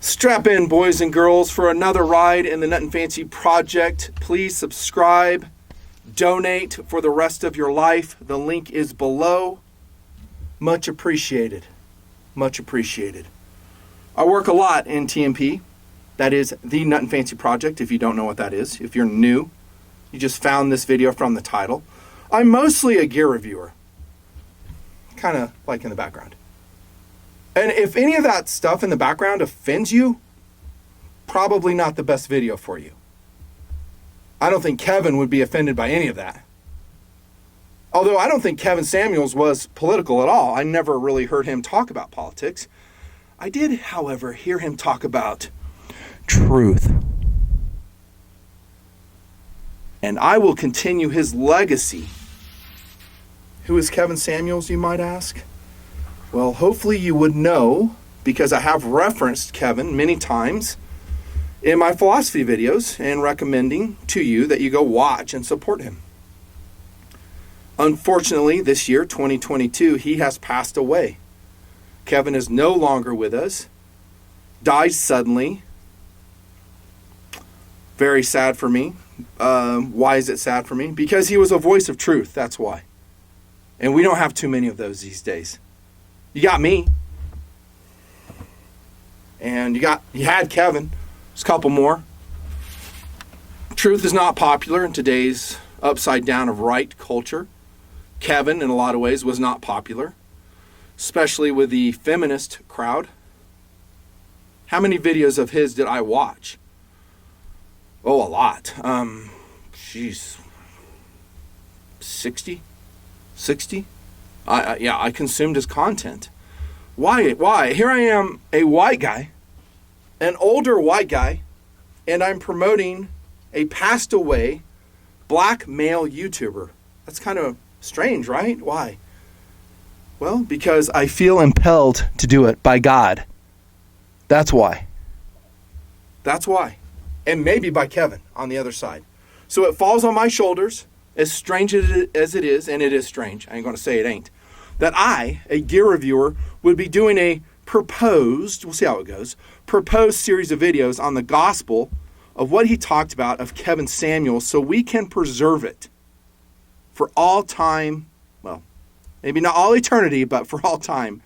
Strap in, boys and girls, for another ride in the Nut and Fancy Project. Please subscribe, donate for the rest of your life. The link is below. Much appreciated. Much appreciated. I work a lot in TNP. That is the Nut and Fancy Project, if you don't know what that is. If you're new, you just found this video from the title. I'm mostly a gear reviewer. Kind of like in the background. And if any of that stuff in the background offends you, probably not the best video for you. I don't think Kevin would be offended by any of that. Although I don't think Kevin Samuels was political at all. I never really heard him talk about politics. I did, however, hear him talk about truth. And I will continue his legacy. Who is Kevin Samuels, you might ask? Well, hopefully you would know, because I have referenced Kevin many times in my philosophy videos and recommending to you that you go watch and support him. Unfortunately, this year, 2022, he has passed away. Kevin is no longer with us. Died suddenly. Very sad for me. Why is it sad for me? Because he was a voice of truth, that's why. And we don't have too many of those these days. You got me. And you had Kevin. There's a couple more. Truth is not popular in today's upside down of right culture. Kevin, in a lot of ways, was not popular, especially with the feminist crowd. How many videos of his did I watch? Oh, a lot. 60? I consumed his content. Why? Here I am, a white guy, an older white guy, and I'm promoting a passed away black male YouTuber. That's kind of strange, right? Why? Well, because I feel impelled to do it by God. That's why. That's why. And maybe by Kevin on the other side. So it falls on my shoulders, as strange as it is, and it is strange, I ain't going to say it ain't, that I, a gear reviewer, would be doing a proposed, we'll see how it goes, proposed series of videos on the gospel of what he talked about of Kevin Samuels, so we can preserve it for all time, well, maybe not all eternity, but for all time,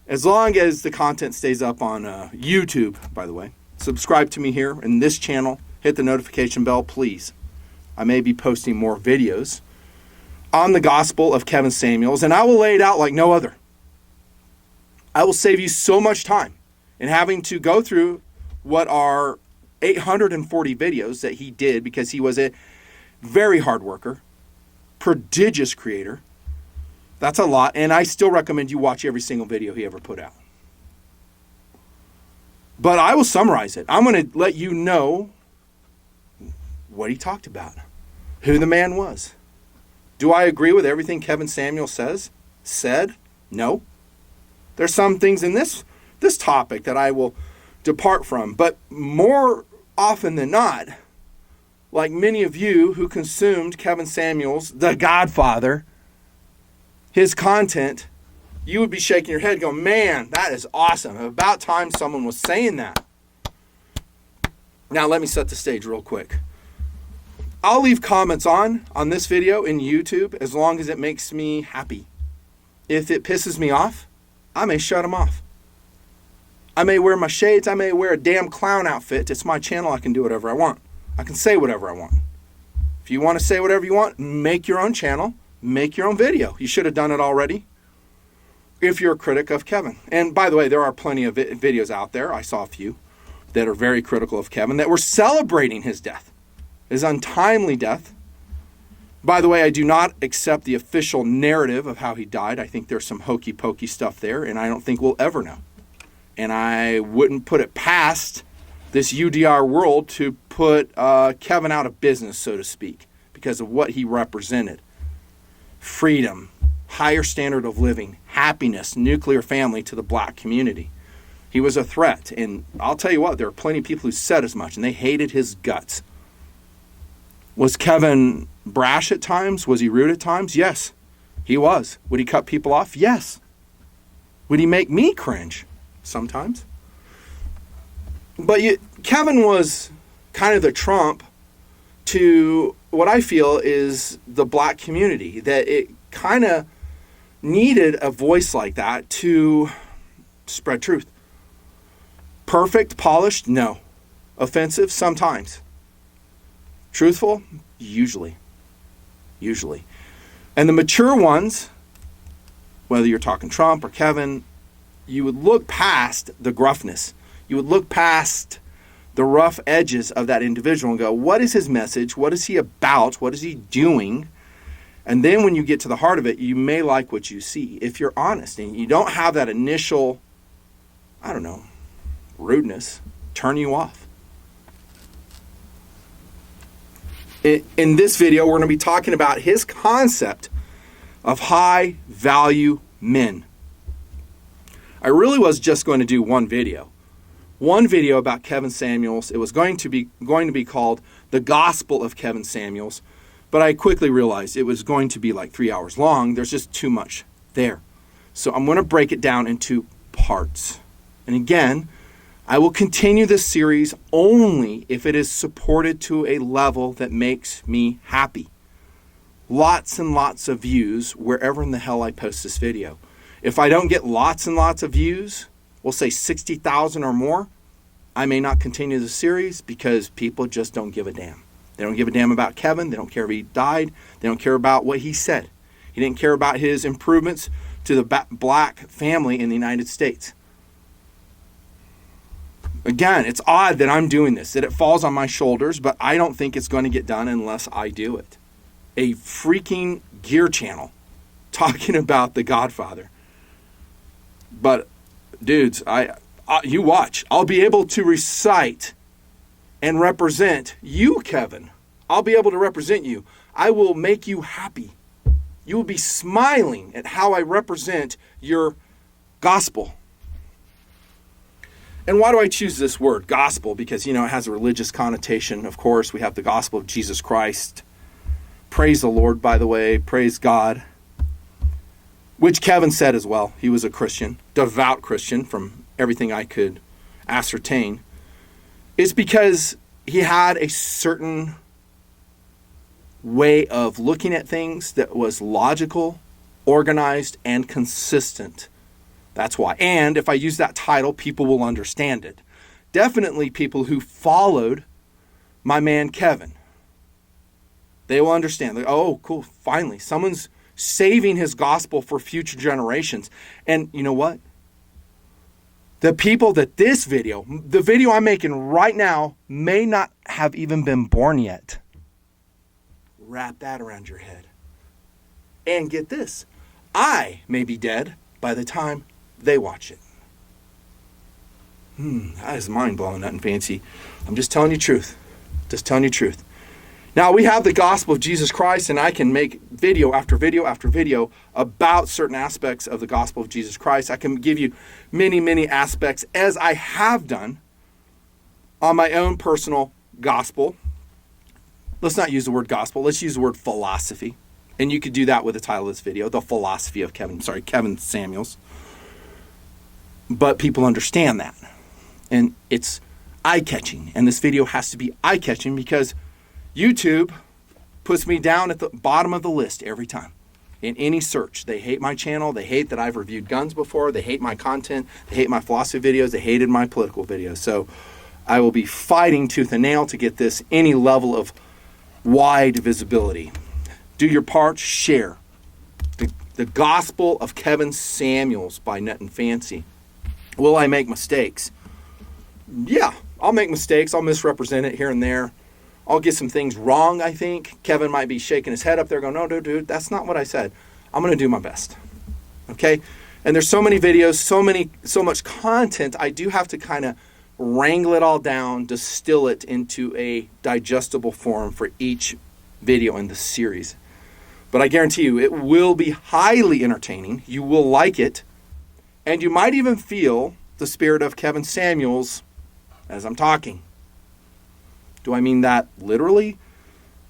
as long as the content stays up on YouTube, by the way. Subscribe to me here in this channel. Hit the notification bell, please. I may be posting more videos on the gospel of Kevin Samuels, and I will lay it out like no other. I will save you so much time in having to go through what are 840 videos that he did, because he was a very hard worker, prodigious creator. That's a lot, and I still recommend you watch every single video he ever put out. But I will summarize it. I'm going to let you know what he talked about, who the man was. Do I agree with everything Kevin Samuel said? No. There's some things in this topic that I will depart from. But more often than not, like many of you who consumed Kevin Samuels, the Godfather, his content, you would be shaking your head going, man, that is awesome. About time someone was saying that. Now let me set the stage real quick. I'll leave comments on this video in YouTube as long as it makes me happy. If it pisses me off, I may shut them off. I may wear my shades. I may wear a damn clown outfit. It's my channel. I can do whatever I want. I can say whatever I want. If you want to say whatever you want, make your own channel. Make your own video. You should have done it already if you're a critic of Kevin. And by the way, there are plenty of videos out there. I saw a few that are very critical of Kevin that were celebrating his death. His untimely death. By the way, I do not accept the official narrative of how he died. I think there's some hokey pokey stuff there, and I don't think we'll ever know. And I wouldn't put it past this UDR world to put Kevin out of business, so to speak, because of what he represented. Freedom, higher standard of living, happiness, nuclear family to the black community. He was a threat, and I'll tell you what, there are plenty of people who said as much, and they hated his guts. Was Kevin brash at times? Was he rude at times? Yes, he was. Would he cut people off? Yes. Would he make me cringe? Sometimes. But Kevin was kind of the Trump to what I feel is the black community, that it kind of needed a voice like that to spread truth. Perfect, polished? No. Offensive? Sometimes. Truthful? Usually. And the mature ones, whether you're talking Trump or Kevin, you would look past the gruffness. You would look past the rough edges of that individual and go, what is his message? What is he about? What is he doing? And then when you get to the heart of it, you may like what you see. If you're honest and you don't have that initial, rudeness, turn you off. In this video, we're going to be talking about his concept of high value men. I really was just going to do one video about Kevin Samuels. It was going to be called The Gospel of Kevin Samuels, but I quickly realized it was going to be like 3 hours long. There's just too much there. So I'm going to break it down into parts. And again, I will continue this series only if it is supported to a level that makes me happy. Lots and lots of views wherever in the hell I post this video. If I don't get lots and lots of views, we'll say 60,000 or more, I may not continue the series because people just don't give a damn. They don't give a damn about Kevin. They don't care if he died. They don't care about what he said. He didn't care about his improvements to the black family in the United States. Again, it's odd that I'm doing this, that it falls on my shoulders, but I don't think it's going to get done unless I do it. A freaking Gear channel talking about the Godfather. But dudes, you watch. I'll be able to recite and represent you, Kevin. I'll be able to represent you. I will make you happy. You will be smiling at how I represent your gospel. And why do I choose this word, gospel? Because, it has a religious connotation. Of course, we have the gospel of Jesus Christ. Praise the Lord, by the way. Praise God. Which Kevin said as well. He was a Christian, devout Christian, from everything I could ascertain. It's because he had a certain way of looking at things that was logical, organized, and consistent. That's why. And if I use that title, people will understand it. Definitely people who followed my man Kevin. They will understand. Oh, cool. Finally, someone's saving his gospel for future generations. And you know what? The people that the video I'm making right now, may not have even been born yet. Wrap that around your head. And get this. I may be dead by the time they watch it. That is mind-blowing, nothing fancy. I'm just telling you truth. Now, we have the gospel of Jesus Christ, and I can make video after video after video about certain aspects of the gospel of Jesus Christ. I can give you many, many aspects, as I have done on my own personal gospel. Let's not use the word gospel. Let's use the word philosophy. And you could do that with the title of this video, The Philosophy of Kevin Samuels. But people understand that. And it's eye-catching. And this video has to be eye-catching because YouTube puts me down at the bottom of the list every time. In any search. They hate my channel. They hate that I've reviewed guns before. They hate my content. They hate my philosophy videos. They hated my political videos. So I will be fighting tooth and nail to get this any level of wide visibility. Do your part. Share. The Gospel of Kevin Samuels by Nut and Fancy. Will I make mistakes? Yeah, I'll make mistakes. I'll misrepresent it here and there. I'll get some things wrong, I think. Kevin might be shaking his head up there going, no, dude, that's not what I said. I'm going to do my best. Okay? And there's so many videos, so much content, I do have to kind of wrangle it all down, distill it into a digestible form for each video in the series. But I guarantee you, it will be highly entertaining. You will like it. And you might even feel the spirit of Kevin Samuels as I'm talking. Do I mean that literally?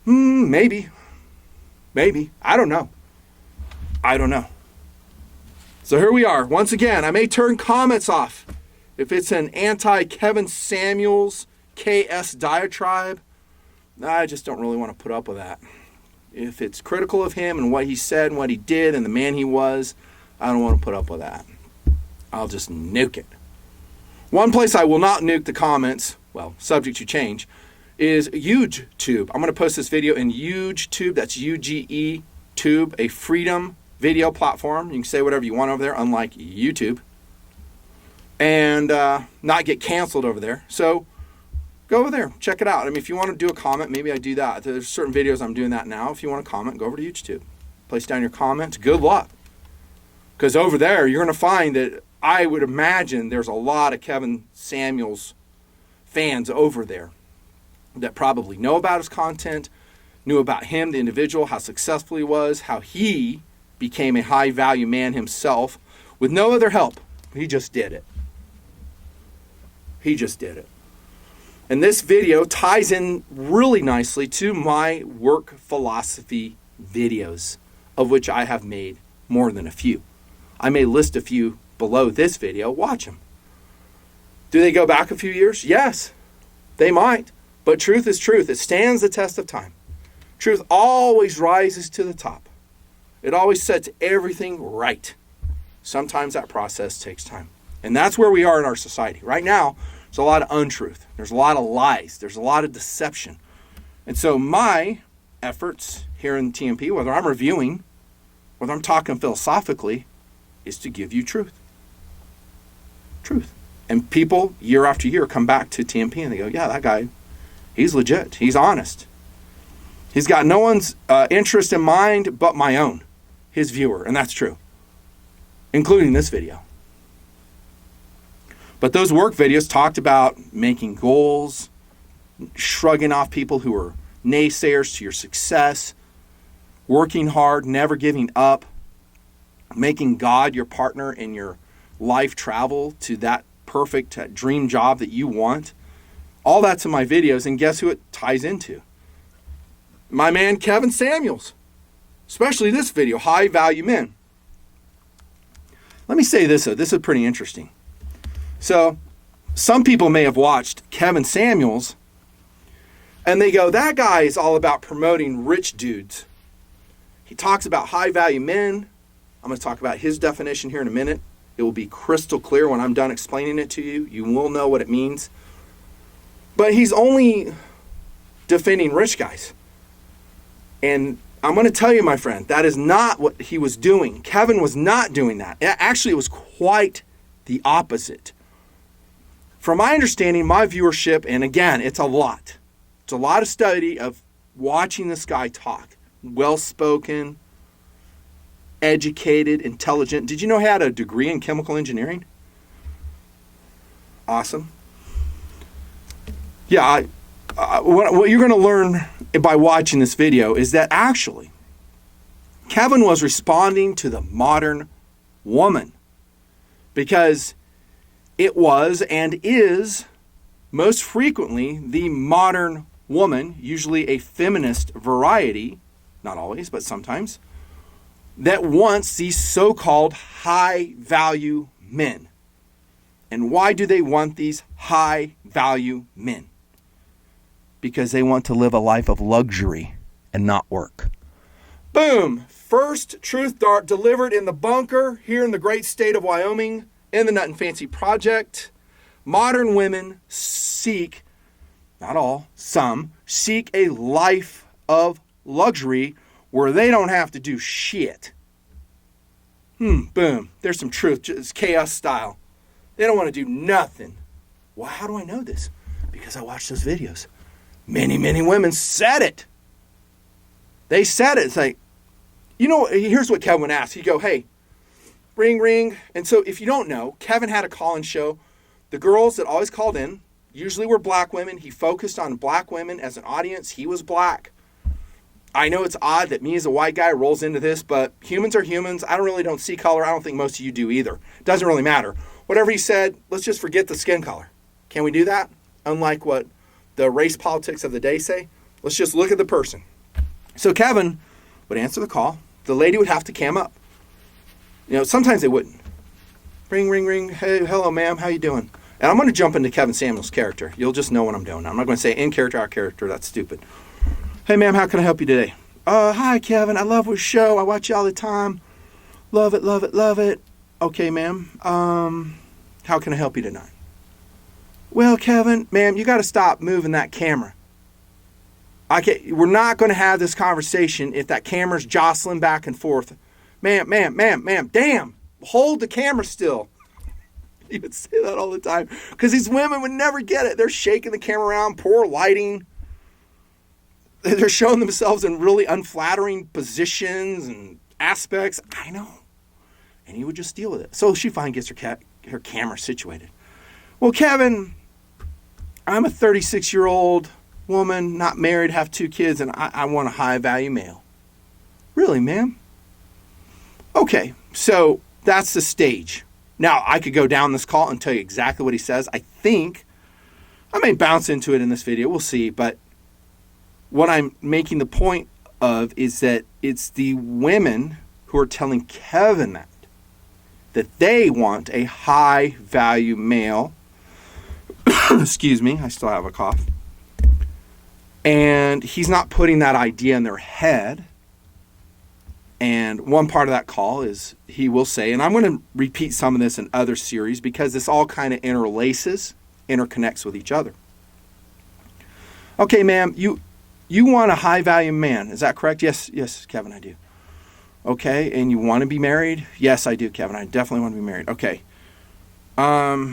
Maybe. I don't know. So here we are. Once again, I may turn comments off if it's an anti-Kevin Samuels KS diatribe, I just don't really want to put up with that. If it's critical of him and what he said and what he did and the man he was, I don't want to put up with that. I'll just nuke it. One place I will not nuke the comments, well, subject to change, is YouTube. I'm going to post this video in YouTube. That's UGE Tube, a freedom video platform. You can say whatever you want over there, unlike YouTube. And not get canceled over there. So go over there, check it out. I mean, if you want to do a comment, maybe I do that. There's certain videos I'm doing that now. If you want to comment, go over to YouTube. Place down your comments. Good luck. Because over there, you're going to find that I would imagine there's a lot of Kevin Samuels fans over there that probably know about his content, knew about him, the individual, how successful he was, how he became a high-value man himself with no other help. He just did it. He just did it. And this video ties in really nicely to my work philosophy videos, of which I have made more than a few. I may list a few below this video. Watch them. Do they go back a few years? Yes, they might. But truth is truth. It stands the test of time. Truth always rises to the top. It always sets everything right. Sometimes that process takes time. And that's where we are in our society. Right now, there's a lot of untruth. There's a lot of lies. There's a lot of deception. And so my efforts here in TMP, whether I'm reviewing, whether I'm talking philosophically, is to give you truth. Truth. And people, year after year, come back to TMP and they go, yeah, that guy, he's legit. He's honest. He's got no one's interest in mind but my own, his viewer. And that's true, including this video. But those work videos talked about making goals, shrugging off people who are naysayers to your success, working hard, never giving up, making God your partner in your life travel to that perfect dream job that you want. All that's in my videos, and guess who it ties into? My man Kevin Samuels, especially this video, High Value Men. Let me say this, though. This is pretty interesting. So some people may have watched Kevin Samuels and they go, that guy is all about promoting rich dudes. He talks about high value men. I'm going to talk about his definition here in a minute. It will be crystal clear when I'm done explaining it to you. You will know what it means. But he's only defending rich guys. And I'm going to tell you, my friend, that is not what he was doing. Kevin was not doing that. Actually, it was quite the opposite. From my understanding, my viewership, and again, it's a lot. It's a lot of study of watching this guy talk. Well-spoken, educated, intelligent. Did you know he had a degree in chemical engineering? Awesome. Yeah, what you're going to learn by watching this video is that actually, Kevin was responding to the modern woman because it was and is most frequently the modern woman, usually a feminist variety, not always, but sometimes, that wants these so-called high-value men. And why do they want these high-value men? Because they want to live a life of luxury and not work. Boom! First truth dart delivered in the bunker here in the great state of Wyoming in the Nut and Fancy Project. Modern women seek, not all, some, seek a life of luxury where they don't have to do shit. Boom. There's some truth. It's chaos style. They don't want to do nothing. Well, how do I know this? Because I watched those videos. Many, many women said it. They said it. It's like, you know, here's what Kevin would ask. He'd go, hey, ring, ring. And so if you don't know, Kevin had a call-in show. The girls that always called in usually were black women. He focused on black women as an audience. He was black. I know it's odd that me as a white guy rolls into this, but humans are humans. I don't see color. I don't think most of you do either. It doesn't really matter. Whatever he said, let's just forget the skin color. Can we do that? Unlike what the race politics of the day say, let's just look at the person. So Kevin would answer the call. The lady would have to cam up. You know, sometimes they wouldn't. Ring, ring, ring. Hey, hello, ma'am. How you doing? And I'm going to jump into Kevin Samuel's character. You'll just know what I'm doing. I'm not going to say in character, out character. That's stupid. Hey, ma'am, how can I help you today? Hi, Kevin. I love your show. I watch you all the time. Love it, love it, love it. Okay, ma'am. How can I help you tonight? Well, Kevin, ma'am, you got to stop moving that camera. We're not going to have this conversation if that camera's jostling back and forth. Ma'am, damn, hold the camera still. He would say that all the time because these women would never get it. They're shaking the camera around, poor lighting. They're showing themselves in really unflattering positions and aspects. I know. And he would just deal with it. So she finally gets her camera situated. Well, Kevin, I'm a 36-year-old woman, not married, have 2 kids, and I want a high-value male. Really, ma'am? Okay, so that's the stage. Now, I could go down this call and tell you exactly what he says. I think I may bounce into it in this video. We'll see. But what I'm making the point of is that it's the women who are telling Kevin that they want a high-value male. Excuse me, I still have a cough. And he's not putting that idea in their head. And one part of that call is he will say, and I'm going to repeat some of this in other series because this all kind of interconnects with each other. Okay, ma'am, you want a high-value man. Is that correct? Yes, Kevin, I do. Okay, and you want to be married? Yes, I do, Kevin. I definitely want to be married. Okay. Are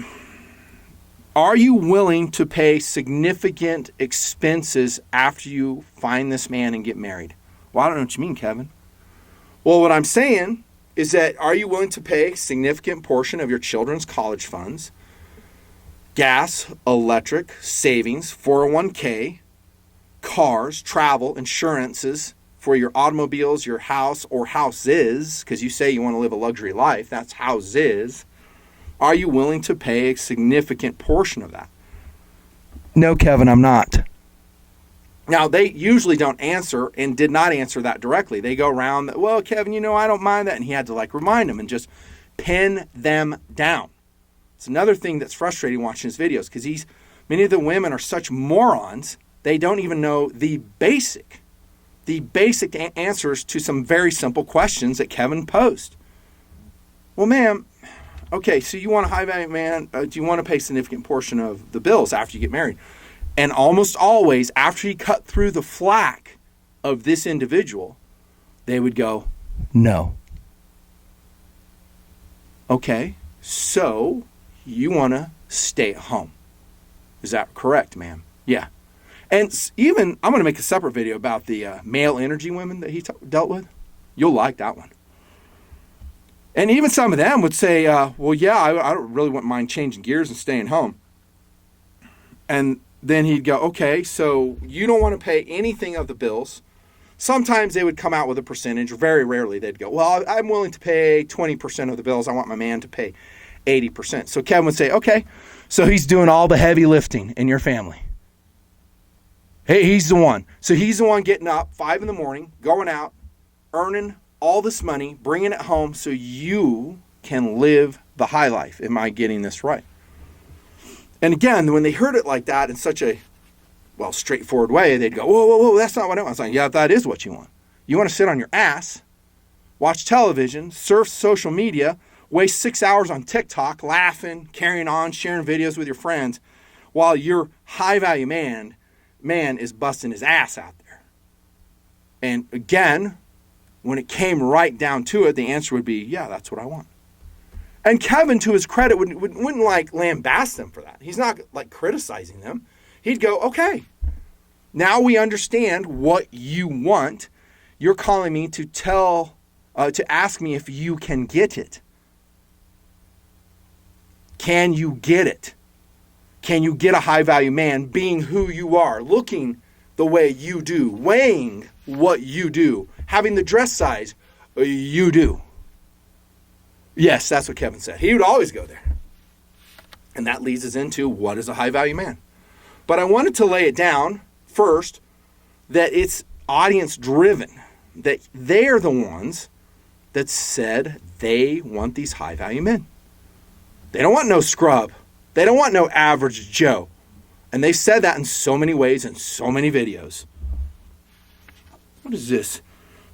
you willing to pay significant expenses after you find this man and get married? Well, I don't know what you mean, Kevin. Well, what I'm saying is that are you willing to pay a significant portion of your children's college funds, gas, electric, savings, 401k, cars, travel, insurances for your automobiles, your house, or houses, because you say you want to live a luxury life, that's houses. Are you willing to pay a significant portion of that? No, Kevin, I'm not. Now, they usually don't answer and did not answer that directly. They go around, well, Kevin, I don't mind that. And he had to remind them and just pin them down. It's another thing that's frustrating watching his videos because many of the women are such morons, they don't even know the basic answers to some very simple questions that Kevin posed. Well, ma'am, okay, so you want a high-value man. Do you want to pay a significant portion of the bills after you get married? And almost always, after he cut through the flack of this individual, they would go, no. Okay, so you want to stay at home. Is that correct, ma'am? Yeah. And even, I'm going to make a separate video about the male energy women that he dealt with. You'll like that one. And even some of them would say, well, yeah, I don't really wouldn't mind changing gears and staying home. And then he'd go, okay, so you don't want to pay anything of the bills. Sometimes they would come out with a percentage. Very rarely they'd go, well, I'm willing to pay 20% of the bills. I want my man to pay 80%. So Kevin would say, okay, so he's doing all the heavy lifting in your family. Hey, he's the one. So he's the one getting up 5 a.m, going out, earning all this money, bringing it home so you can live the high life. Am I getting this right? And again, when they heard it like that in such a, straightforward way, they'd go, whoa, that's not what I want. I was like, yeah, that is what you want. You want to sit on your ass, watch television, surf social media, waste 6 hours on TikTok, laughing, carrying on, sharing videos with your friends, while your high-value man is busting his ass out there. And again, when it came right down to it, the answer would be, yeah, that's what I want. And Kevin, to his credit, wouldn't lambast them for that. He's not criticizing them. He'd go, okay, now we understand what you want. You're calling me to ask me if you can get it. Can you get it? Can you get a high-value man being who you are, looking the way you do, weighing what you do, having the dress size you do? Yes, that's what Kevin said. He would always go there. And that leads us into what is a high-value man. But I wanted to lay it down first that it's audience-driven, that they're the ones that said they want these high-value men. They don't want no scrub. They don't want no average Joe. And they've said that in so many ways in so many videos. What is this?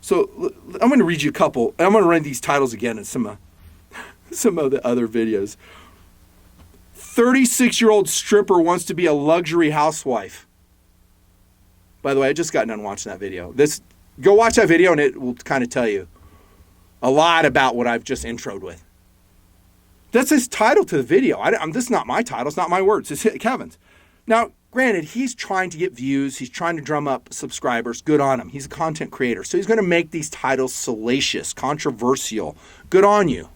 So I'm going to read you a couple. And I'm going to read these titles again in some of the other videos. 36-year-old stripper wants to be a luxury housewife. By the way, I just got done watching that video. Go watch that video and it will kind of tell you a lot about what I've just introed with. That's his title to the video. This is not my title. It's not my words. It's Kevin's. Now, granted, he's trying to get views. He's trying to drum up subscribers. Good on him. He's a content creator. So he's going to make these titles salacious, controversial. Good on you.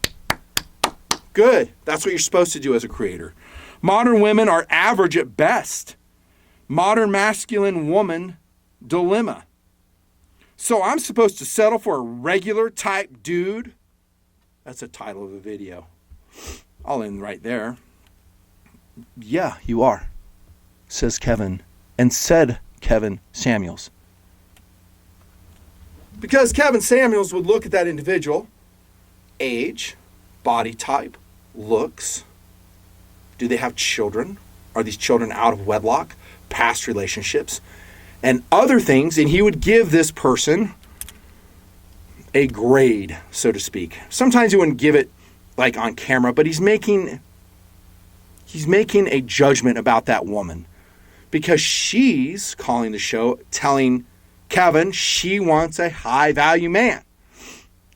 Good. That's what you're supposed to do as a creator. Modern women are average at best. Modern masculine woman dilemma. So I'm supposed to settle for a regular type dude? That's the title of the video. I'll end right there. Yeah, you are, says Kevin, and said Kevin Samuels. Because Kevin Samuels would look at that individual, age, body type, looks. Do they have children? Are these children out of wedlock? Past relationships? And other things, and he would give this person a grade, so to speak. Sometimes he wouldn't give it like on camera, but he's making a judgment about that woman because she's calling the show, telling Kevin she wants a high value man.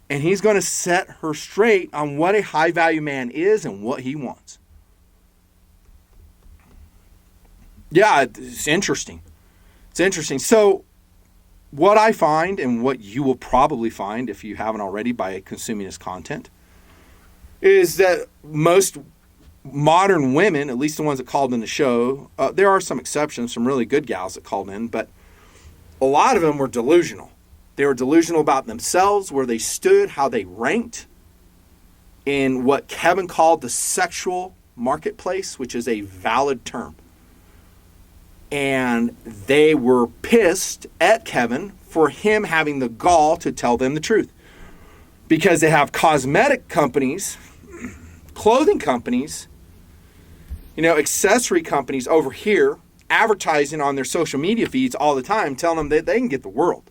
And he's going to set her straight on what a high value man is and what he wants. Yeah, it's interesting. It's interesting. So what I find and what you will probably find if you haven't already by consuming this content is that most modern women, at least the ones that called in the show, there are some exceptions, some really good gals that called in, but a lot of them were delusional. They were delusional about themselves, where they stood, how they ranked in what Kevin called the sexual marketplace, which is a valid term. And they were pissed at Kevin for him having the gall to tell them the truth. Because they have cosmetic companies, clothing companies, accessory companies over here advertising on their social media feeds all the time, telling them that they can get the world,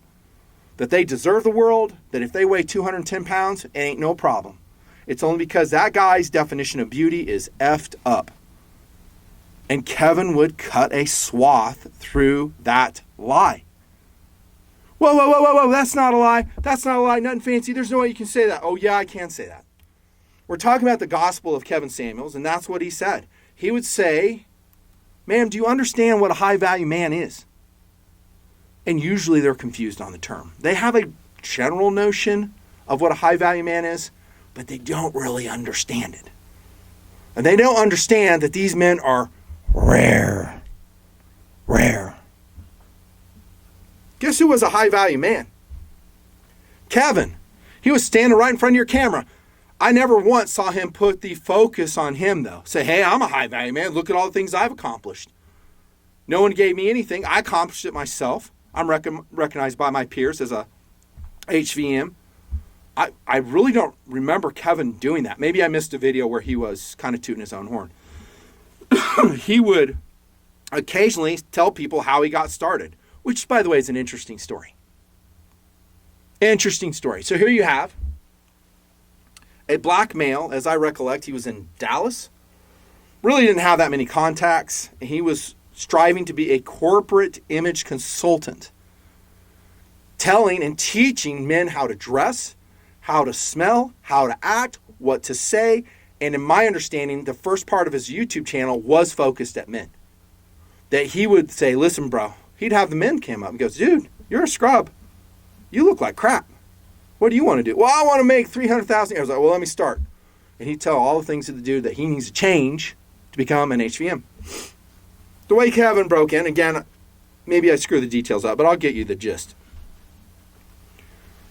that they deserve the world, that if they weigh 210 pounds, it ain't no problem. It's only because that guy's definition of beauty is effed up. And Kevin would cut a swath through that lie. Whoa, that's not a lie. That's not a lie, nothing fancy. There's no way you can say that. Oh, yeah, I can say that. We're talking about the gospel of Kevin Samuels, and that's what he said. He would say, ma'am, do you understand what a high-value man is? And usually they're confused on the term. They have a general notion of what a high-value man is, but they don't really understand it. And they don't understand that these men are rare. Guess who was a high-value man? Kevin. He was standing right in front of your camera. I never once saw him put the focus on him, though. Say, hey, I'm a high-value man. Look at all the things I've accomplished. No one gave me anything. I accomplished it myself. I'm recognized by my peers as a HVM. I really don't remember Kevin doing that. Maybe I missed a video where he was kind of tooting his own horn. He would occasionally tell people how he got started, which, by the way, is an interesting story. Interesting story. So here you have a black male, as I recollect, he was in Dallas. Really didn't have that many contacts. He was striving to be a corporate image consultant, telling and teaching men how to dress, how to smell, how to act, what to say. And in my understanding, the first part of his YouTube channel was focused at men. That he would say, listen, bro, he'd have the men come up and goes, dude, you're a scrub. You look like crap. What do you want to do? Well, I want to make $300,000. I was like, well, let me start. And he'd tell all the things to the dude that he needs to change to become an HVM. The way Kevin broke in, again, maybe I screw the details up, but I'll get you the gist.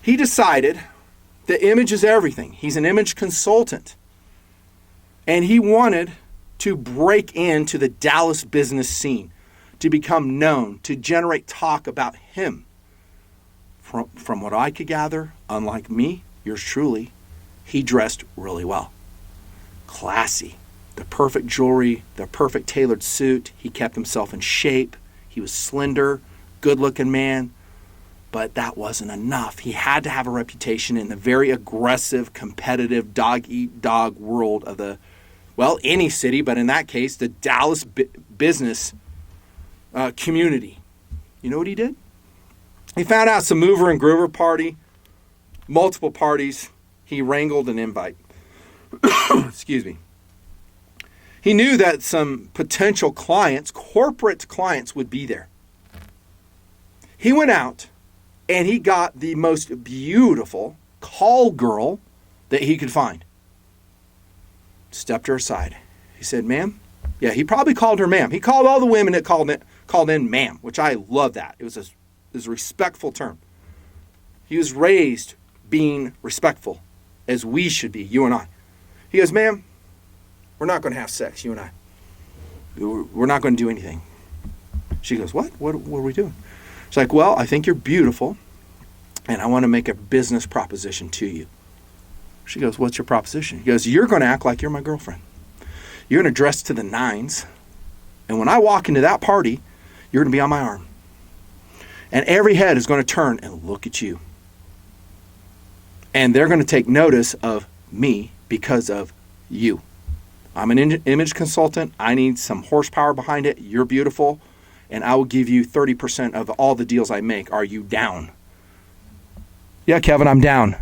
He decided that image is everything. He's an image consultant. And he wanted to break into the Dallas business scene, to become known, to generate talk about him. From what I could gather, unlike me, yours truly, he dressed really well. Classy. the perfect jewelry, the perfect tailored suit. He kept himself in shape. He was slender, good-looking man. But that wasn't enough. He had to have a reputation in the very aggressive, competitive, dog-eat-dog world of any city, but in that case, the Dallas business community. You know what he did? He found out some mover and groover party, multiple parties. He wrangled an invite. Excuse me. He knew that some potential clients, corporate clients, would be there. He went out and he got the most beautiful call girl that he could find. Stepped her aside. He said, ma'am. Yeah, he probably called her ma'am. He called all the women that called in ma'am, which I love that. It was a respectful term. He was raised being respectful, as we should be, you and I. He goes, ma'am, we're not going to have sex, you and I. We're not going to do anything. She goes, what? What are we doing? She's like, well, I think you're beautiful, and I want to make a business proposition to you. She goes, what's your proposition? He goes, you're going to act like you're my girlfriend. You're going to dress to the nines, and when I walk into that party, you're going to be on my arm. And every head is going to turn and look at you. And they're going to take notice of me because of you. I'm an image consultant. I need some horsepower behind it. You're beautiful. And I will give you 30% of all the deals I make. Are you down? Yeah, Kevin, I'm down.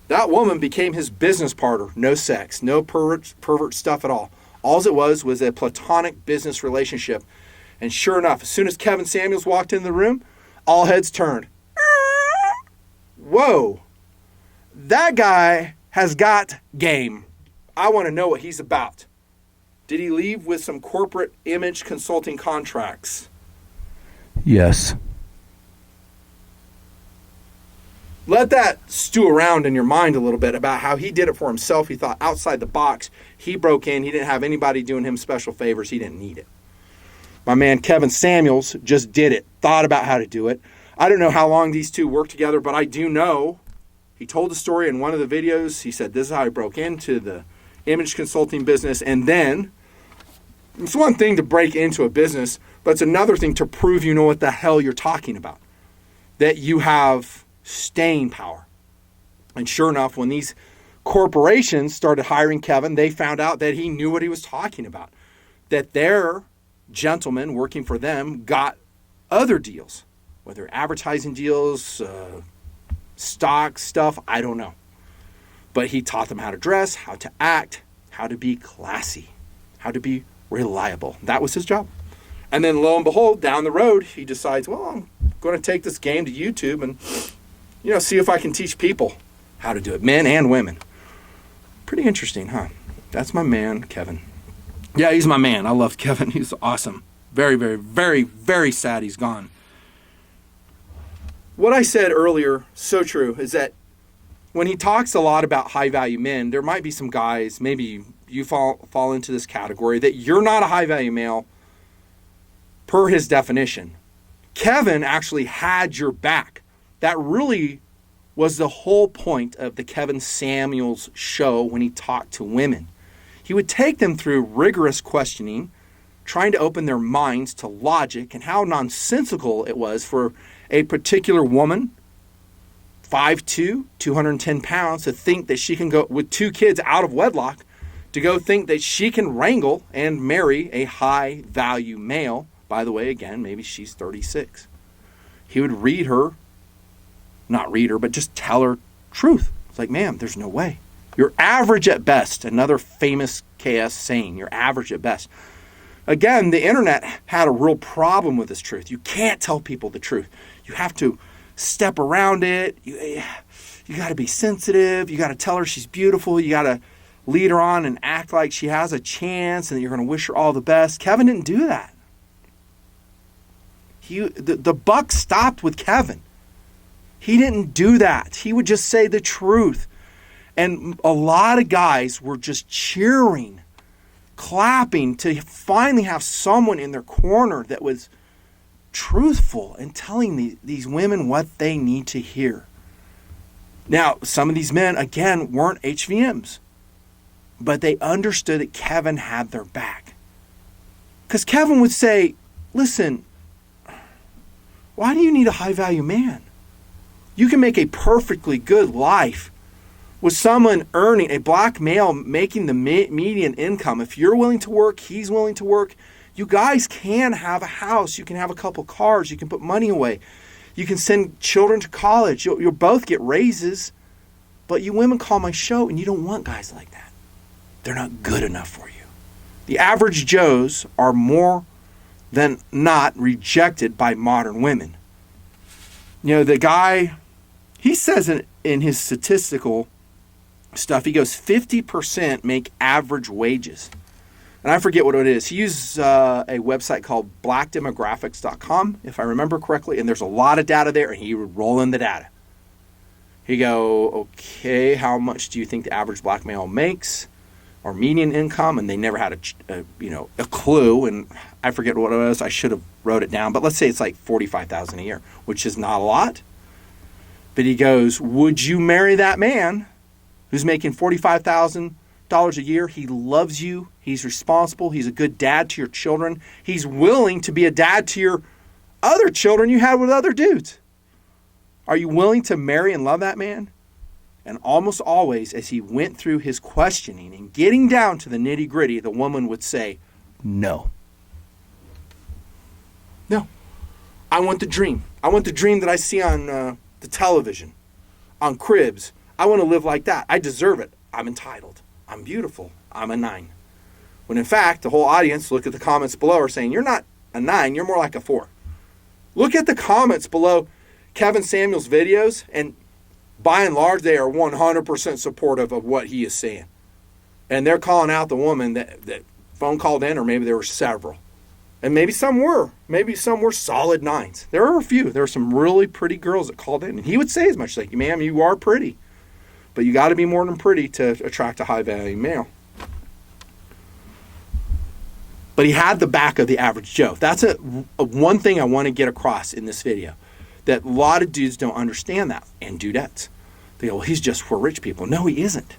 That woman became his business partner. No sex, no pervert stuff at all. All it was a platonic business relationship. And sure enough, as soon as Kevin Samuels walked in the room, all heads turned. Whoa, that guy has got game. I want to know what he's about. Did he leave with some corporate image consulting contracts? Yes. Let that stew around in your mind a little bit about how he did it for himself. He thought outside the box. He broke in. He didn't have anybody doing him special favors. He didn't need it. My man Kevin Samuels just did it, thought about how to do it. I don't know how long these two worked together, but I do know he told the story in one of the videos. He said, this is how I broke into the image consulting business. And then it's one thing to break into a business, but it's another thing to prove you know what the hell you're talking about, that you have staying power. And sure enough, when these corporations started hiring Kevin, they found out that he knew what he was talking about, that their gentlemen working for them got other deals, whether advertising deals, stock stuff, I don't know. But he taught them how to dress, how to act, how to be classy, how to be reliable. That was his job. And then lo and behold, down the road, he decides, well, I'm going to take this game to YouTube and, see if I can teach people how to do it, men and women. Pretty interesting, huh? That's my man, Kevin. Yeah, he's my man. I love Kevin. He's awesome. Very, very, very, very sad he's gone. What I said earlier, so true, is that when he talks a lot about high-value men, there might be some guys, maybe you fall into this category, that you're not a high-value male per his definition. Kevin actually had your back. That really was the whole point of the Kevin Samuels show when he talked to women. He would take them through rigorous questioning, trying to open their minds to logic and how nonsensical it was for a particular woman, 5'2", 210 pounds, to think that she can go with 2 kids out of wedlock, to go think that she can wrangle and marry a high-value male. By the way, again, maybe she's 36. He would not read her, but just tell her truth. It's like, ma'am, there's no way. You're average at best. Another famous KS saying, you're average at best. Again, the internet had a real problem with this truth. You can't tell people the truth. You have to step around it. You got to be sensitive. You got to tell her she's beautiful. You got to lead her on and act like she has a chance and that you're going to wish her all the best. Kevin didn't do that. The buck stopped with Kevin. He didn't do that. He would just say the truth. And a lot of guys were just cheering, clapping to finally have someone in their corner that was truthful and telling these women what they need to hear. Now, some of these men, again, weren't HVMs. But they understood that Kevin had their back. Because Kevin would say, listen, why do you need a high-value man? You can make a perfectly good life with someone earning, a black male making the median income. If you're willing to work, he's willing to work. You guys can have a house. You can have a couple cars. You can put money away. You can send children to college. You'll both get raises. But you women call my show and you don't want guys like that. They're not good enough for you. The average Joes are more than not rejected by modern women. You know, the guy, he says in his statistical stuff, he goes 50% make average wages. And I forget what it is. He uses a website called blackdemographics.com, if I remember correctly. And there's a lot of data there, and he would roll in the data. He go, okay, how much do you think the average black male makes? Or median income? And they never had a clue. And I forget what it was. I should have wrote it down. But let's say it's like $45,000 a year, which is not a lot. But he goes, would you marry that man who's making $45,000 a year? He loves you. He's responsible. He's a good dad to your children. He's willing to be a dad to your other children you had with other dudes. Are you willing to marry and love that man? And almost always, as he went through his questioning and getting down to the nitty-gritty, the woman would say, no. No. I want the dream. I want the dream that I see on the television, on Cribs. I want to live like that. I deserve it. I'm entitled. I'm beautiful. I'm a 9. When in fact, the whole audience, look at the comments below, are saying, you're not a 9, you're more like a 4. Look at the comments below Kevin Samuel's videos, and by and large, they are 100% supportive of what he is saying. And they're calling out the woman that phone called in, or maybe there were several. And maybe some were. Maybe some were solid 9s. There are a few. There are some really pretty girls that called in. And he would say as much like, ma'am, you are pretty. But you got to be more than pretty to attract a high-value male. But he had the back of the average Joe. That's a one thing I want to get across in this video. That a lot of dudes don't understand that. And dudettes. They go, well, he's just for rich people. No, he isn't.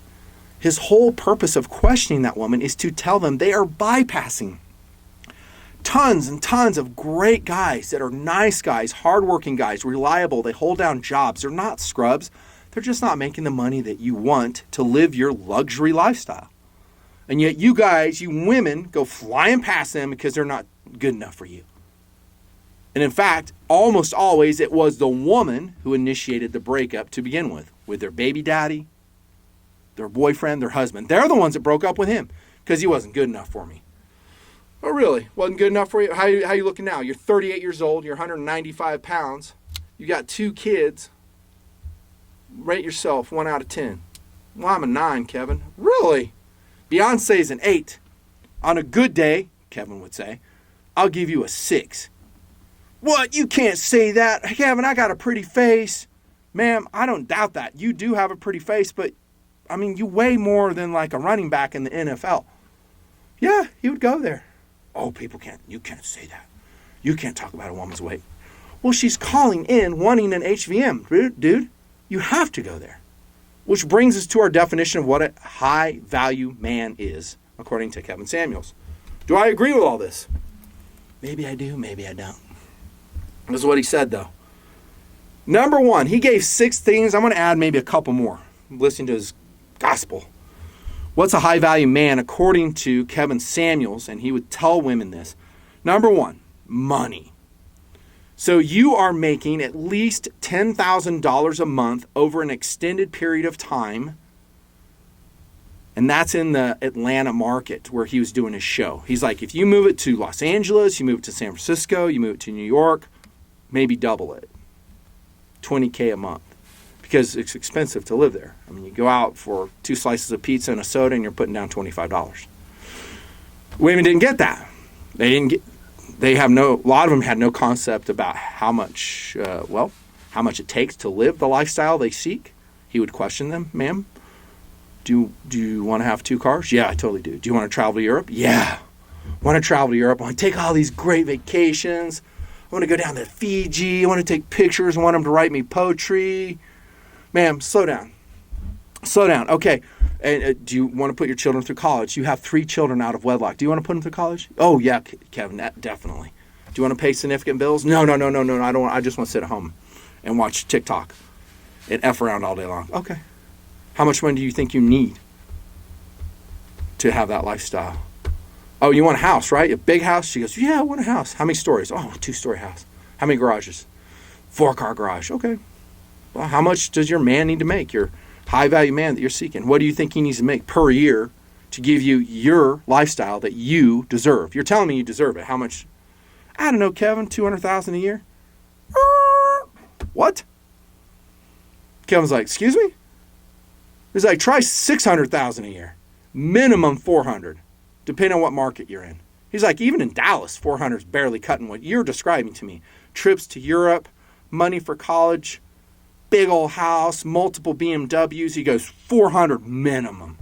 His whole purpose of questioning that woman is to tell them they are bypassing tons and tons of great guys that are nice guys, hardworking guys, reliable. They hold down jobs. They're not scrubs. They're just not making the money that you want to live your luxury lifestyle. And yet you guys, you women, go flying past them because they're not good enough for you. And in fact, almost always it was the woman who initiated the breakup to begin with their baby daddy, their boyfriend, their husband. They're the ones that broke up with him because he wasn't good enough for me. Oh, really? Wasn't good enough for you? How you looking now? You're 38 years old. You're 195 pounds. You got 2 kids. Rate yourself 1 out of 10. Well, I'm a 9, Kevin. Really? Beyonce's an 8. On a good day, Kevin would say, I'll give you a 6. What? You can't say that. Kevin, I got a pretty face. Ma'am, I don't doubt that. You do have a pretty face, but, I mean, you weigh more than like a running back in the NFL. Yeah, he would go there. Oh, you can't say that. You can't talk about a woman's weight. Well, she's calling in wanting an HVM. Dude, you have to go there. Which brings us to our definition of what a high-value man is, according to Kevin Samuels. Do I agree with all this? Maybe I do, maybe I don't. This is what he said, though. Number 1, he gave 6 things. I'm going to add maybe a couple more, listening to his gospel. What's a high-value man according to Kevin Samuels? And he would tell women this. Number 1, money. So you are making at least $10,000 a month over an extended period of time. And that's in the Atlanta market where he was doing his show. He's like, if you move it to Los Angeles, you move it to San Francisco, you move it to New York, maybe double it. $20K a month. Because it's expensive to live there. I mean, you go out for 2 slices of pizza and a soda and you're putting down $25. Women didn't get that. A lot of them had no concept about how much it takes to live the lifestyle they seek. He would question them, ma'am, do you want to have 2 cars? Yeah, I totally do. Do you want to travel to Europe? Yeah. I want to travel to Europe. I want to take all these great vacations. I want to go down to Fiji. I want to take pictures. I want them to write me poetry. Ma'am, slow down. Slow down. Okay, And do you want to put your children through college? You have 3 children out of wedlock. Do you want to put them through college? Oh, yeah, Kevin, definitely. Do you want to pay significant bills? No. I don't. I just want to sit at home and watch TikTok and F around all day long. Okay. How much money do you think you need to have that lifestyle? Oh, you want a house, right? A big house? She goes, yeah, I want a house. How many stories? Oh, 2-story house. How many garages? 4-car garage. Okay. Well, how much does your man need to make? Your high-value man that you're seeking. What do you think he needs to make per year to give you your lifestyle that you deserve? You're telling me you deserve it. How much? I don't know, Kevin, $200,000 a year? What? Kevin's like, excuse me? He's like, try $600,000 a year. Minimum $400, depending on what market you're in. He's like, even in Dallas, $400 is barely cutting what you're describing to me. Trips to Europe, money for college, big old house, multiple BMWs. He goes, $400 minimum.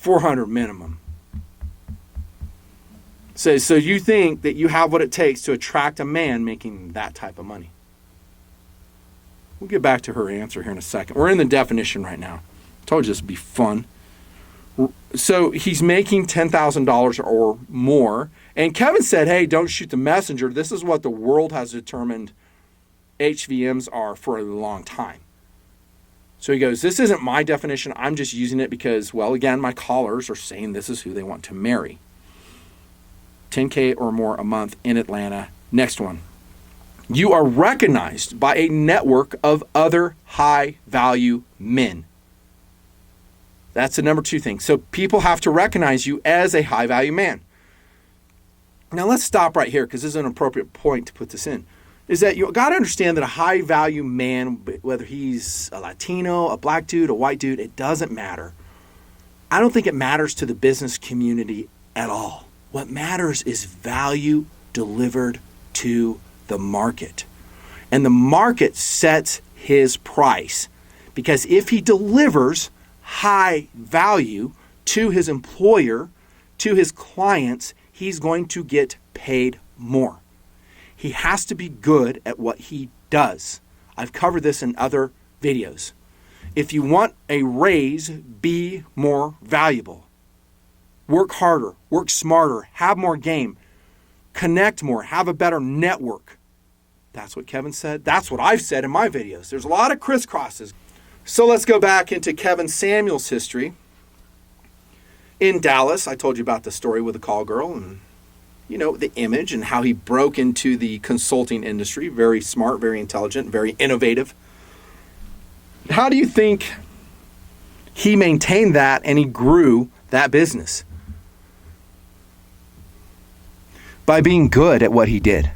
$400 minimum. So you think that you have what it takes to attract a man making that type of money? We'll get back to her answer here in a second. We're in the definition right now. I told you this would be fun. So he's making $10,000 or more. And Kevin said, hey, don't shoot the messenger. This is what the world has determined HVMs are for a long time. So he goes, this isn't my definition. I'm just using it because, well, again, my callers are saying this is who they want to marry. $10K or more a month in Atlanta. Next one. You are recognized by a network of other high-value men. That's the number 2 thing. So people have to recognize you as a high-value man. Now let's stop right here because this is an appropriate point to put this in. Is that you got to understand that a high-value man, whether he's a Latino, a black dude, a white dude, it doesn't matter. I don't think it matters to the business community at all. What matters is value delivered to the market. And the market sets his price. Because if he delivers high value to his employer, to his clients, he's going to get paid more. He has to be good at what he does. I've covered this in other videos. If you want a raise, be more valuable. Work harder, work smarter, have more game, connect more, have a better network. That's what Kevin said. That's what I've said in my videos. There's a lot of crisscrosses. So let's go back into Kevin Samuel's history. In Dallas, I told you about the story with the call girl and, the image and how he broke into the consulting industry. Very smart, very intelligent, very innovative. How do you think he maintained that and he grew that business? By being good at what he did.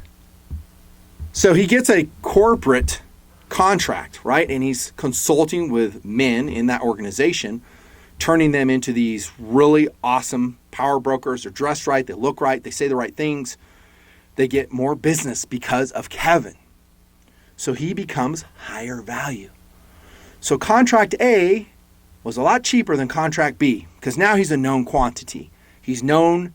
So he gets a corporate contract, right? And he's consulting with men in that organization, turning them into these really awesome power brokers. They're dressed right, they look right, they say the right things. They get more business because of Kevin. So he becomes higher value. So contract A was a lot cheaper than contract B because now he's a known quantity. He's known,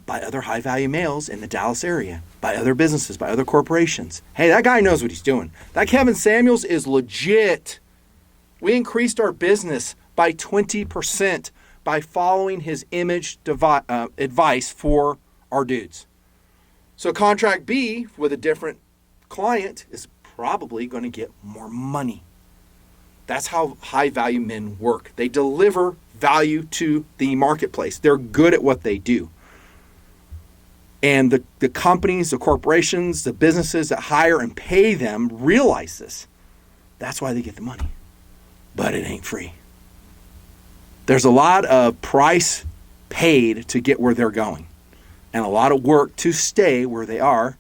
by other high-value males in the Dallas area, by other businesses, by other corporations. Hey, that guy knows what he's doing. That Kevin Samuels is legit. We increased our business by 20% by following his image advice for our dudes. So contract B with a different client is probably going to get more money. That's how high-value men work. They deliver value to the marketplace. They're good at what they do. And the companies, the corporations, the businesses that hire and pay them realize this. That's why they get the money. But it ain't free. There's a lot of price paid to get where they're going. And a lot of work to stay where they are.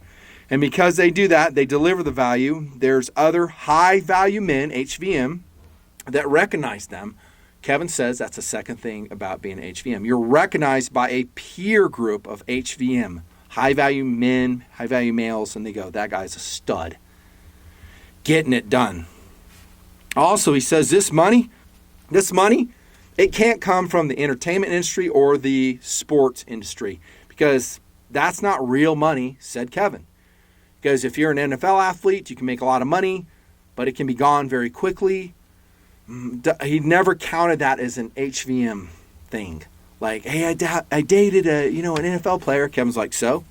And because they do that, they deliver the value. There's other high-value men, HVM, that recognize them. Kevin says that's the second thing about being an HVM. You're recognized by a peer group of HVM, high-value men, high-value males, and they go, that guy's a stud. Getting it done. Also, he says this money, it can't come from the entertainment industry or the sports industry because that's not real money, said Kevin. Because if you're an NFL athlete, you can make a lot of money, but it can be gone very quickly. He never counted that as an HVM thing. Like, hey, I dated an NFL player. Kevin's like, so?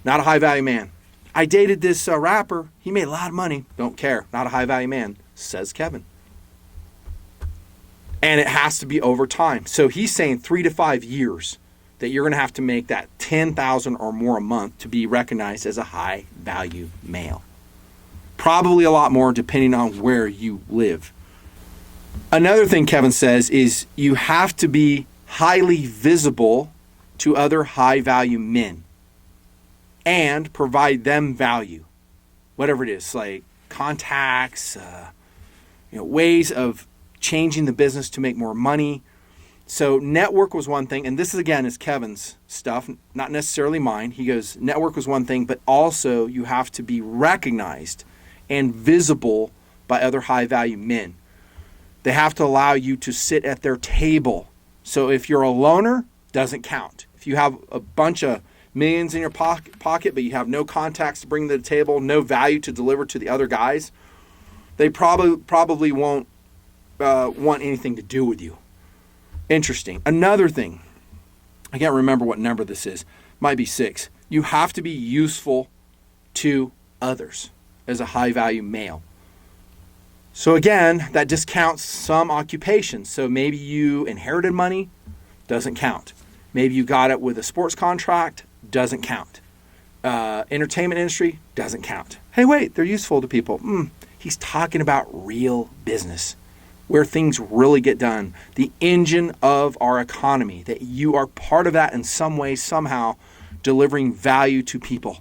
Not a high value man. I dated this rapper. He made a lot of money. Don't care. Not a high value man, says Kevin. And it has to be over time. So he's saying 3 to 5 years that you're going to have to make that $10,000 or more a month to be recognized as a high value male. Probably a lot more depending on where you live. Another thing Kevin says is you have to be highly visible to other high value men and provide them value. Whatever it is, like contacts, ways of changing the business to make more money. So network was one thing, and this is again is Kevin's stuff, not necessarily mine. He goes, network was one thing, but also you have to be recognized and visible by other high value men. They have to allow you to sit at their table. So if you're a loner, doesn't count. If you have a bunch of millions in your pocket, but you have no contacts to bring to the table, no value to deliver to the other guys, they probably won't want anything to do with you. Interesting. Another thing, I can't remember what number this is. Might be 6. You have to be useful to others as a high value male. So again, that discounts some occupations. So maybe you inherited money, doesn't count. Maybe you got it with a sports contract, doesn't count. Entertainment industry, doesn't count. Hey, wait, they're useful to people. He's talking about real business, where things really get done. The engine of our economy, that you are part of that in some way, somehow, delivering value to people.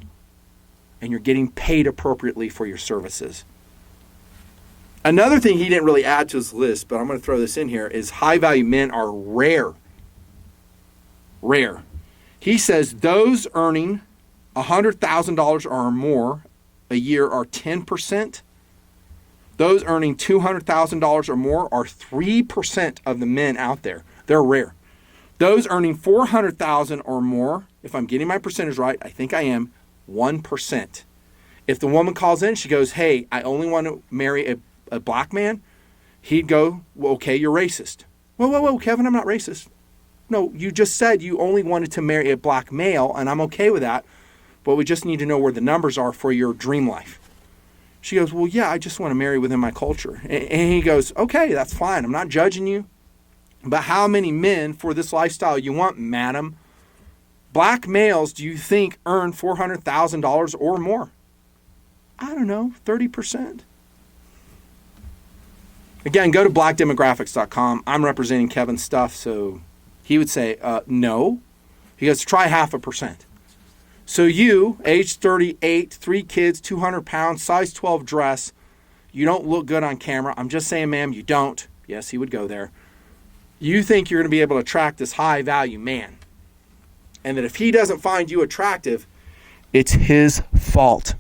And you're getting paid appropriately for your services. Another thing he didn't really add to his list, but I'm going to throw this in here, is high value men are rare. Rare. He says those earning $100,000 or more a year are 10%. Those earning $200,000 or more are 3% of the men out there. They're rare. Those earning $400,000 or more, if I'm getting my percentage right, I think I am, 1%. If the woman calls in, she goes, hey, I only want to marry a black man, he'd go, well, okay, you're racist. Whoa, Kevin, I'm not racist. No, you just said you only wanted to marry a black male, and I'm okay with that, but we just need to know where the numbers are for your dream life. She goes, well, yeah, I just want to marry within my culture. And he goes, okay, that's fine. I'm not judging you. But how many men for this lifestyle you want, madam? Black males, do you think, earn $400,000 or more? I don't know, 30%. Again, go to blackdemographics.com. I'm representing Kevin's stuff, so he would say, no. He goes, try 0.5%. So you, age 38, 3 kids, 200 pounds, size 12 dress, you don't look good on camera. I'm just saying, ma'am, you don't. Yes, he would go there. You think you're going to be able to attract this high-value man. And that if he doesn't find you attractive, it's his fault.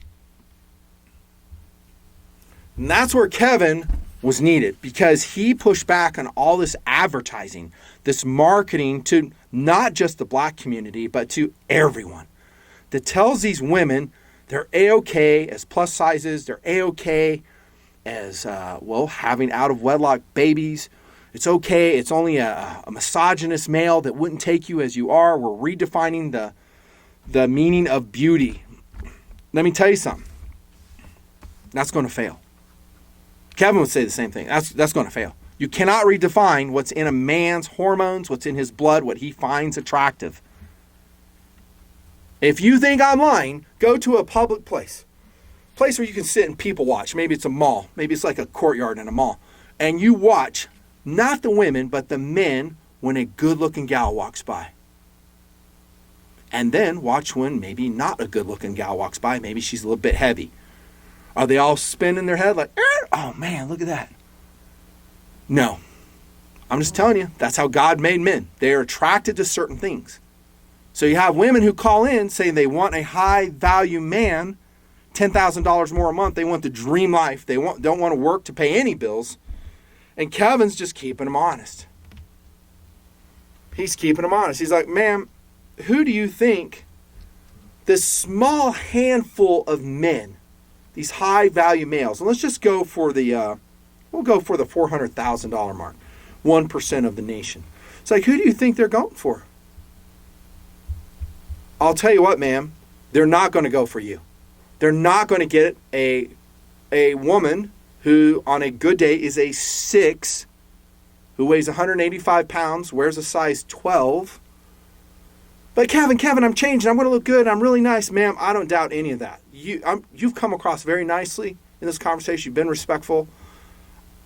And that's where Kevin was needed, because he pushed back on all this advertising, this marketing to not just the black community, but to everyone, that tells these women they're A-okay as plus sizes, they're A-okay as, having out-of-wedlock babies. It's okay, it's only a misogynist male that wouldn't take you as you are. We're redefining the meaning of beauty. Let me tell you something. That's going to fail. Kevin would say the same thing. That's going to fail. You cannot redefine what's in a man's hormones, what's in his blood, what he finds attractive. If you think I'm lying, go to a public place where you can sit and people watch. Maybe it's a mall. Maybe it's like a courtyard in a mall. And you watch, not the women, but the men when a good-looking gal walks by. And then watch when maybe not a good-looking gal walks by. Maybe she's a little bit heavy. Are they all spinning their head like, oh man, look at that? No. I'm just telling you, that's how God made men. They are attracted to certain things. So you have women who call in saying they want a high-value man, $10,000 more a month. They want the dream life. They don't want to work to pay any bills. And Kevin's just keeping them honest. He's keeping them honest. He's like, ma'am, who do you think this small handful of men, these high-value males, and let's just go for the We'll go for the $400,000 mark. 1% of the nation. It's like, who do you think they're going for? I'll tell you what, ma'am. They're not going to go for you. They're not going to get a woman who on a good day is a 6, who weighs 185 pounds, wears a size 12. But Kevin, I'm changing. I'm going to look good. I'm really nice. Ma'am, I don't doubt any of that. You've come across very nicely in this conversation. You've been respectful.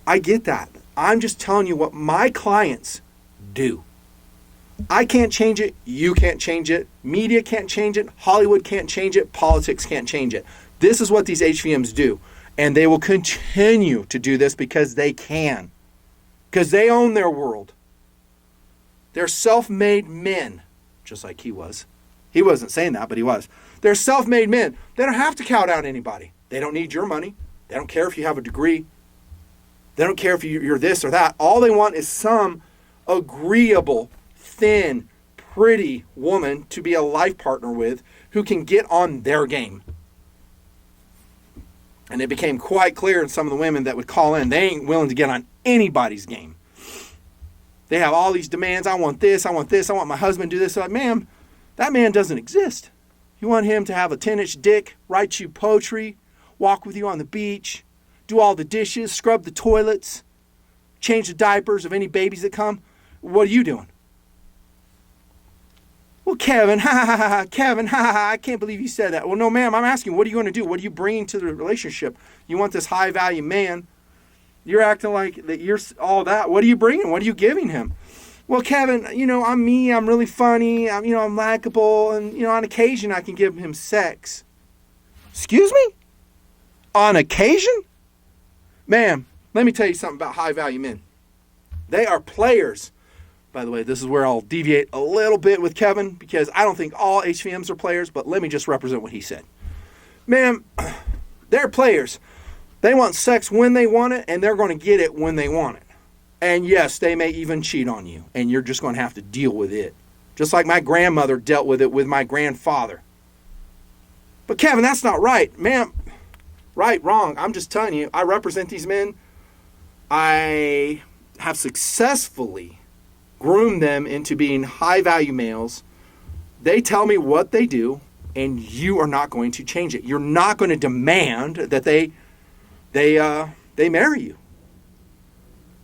I get that. I'm just telling you what my clients do. I can't change it. You can't change it. Media can't change it. Hollywood can't change it. Politics can't change it. This is what these HVMs do. And they will continue to do this because they can. Because they own their world. They're self-made men, just like he was. He wasn't saying that, but he was. They're self-made men. They don't have to cow down anybody. They don't need your money. They don't care if you have a degree. They don't care if you're this or that. All they want is some agreeable, thin, pretty woman to be a life partner with who can get on their game. And it became quite clear in some of the women that would call in, they ain't willing to get on anybody's game. They have all these demands. I want this. I want this. I want my husband to do this. I'm like, ma'am, that man doesn't exist. You want him to have a 10-inch dick, write you poetry, walk with you on the beach, do all the dishes, scrub the toilets, change the diapers of any babies that come. What are you doing? Well, Kevin, Kevin, I can't believe you said that. Well, no, ma'am, I'm asking, what are you going to do? What are you bringing to the relationship? You want this high-value man. You're acting like that you're all that. What are you bringing? What are you giving him? Well, Kevin, I'm me. I'm really funny. I'm likable. And, on occasion, I can give him sex. Excuse me? On occasion? Ma'am, let me tell you something about high-value men. They are players. By the way, this is where I'll deviate a little bit with Kevin because I don't think all HVMs are players, but let me just represent what he said. Ma'am, they're players. They want sex when they want it, and they're going to get it when they want it. And yes, they may even cheat on you, and you're just going to have to deal with it. Just like my grandmother dealt with it with my grandfather. But Kevin, that's not right. Ma'am, right, wrong. I'm just telling you, I represent these men. I have successfully groomed them into being high-value males. They tell me what they do, and you are not going to change it. You're not going to demand that they marry you.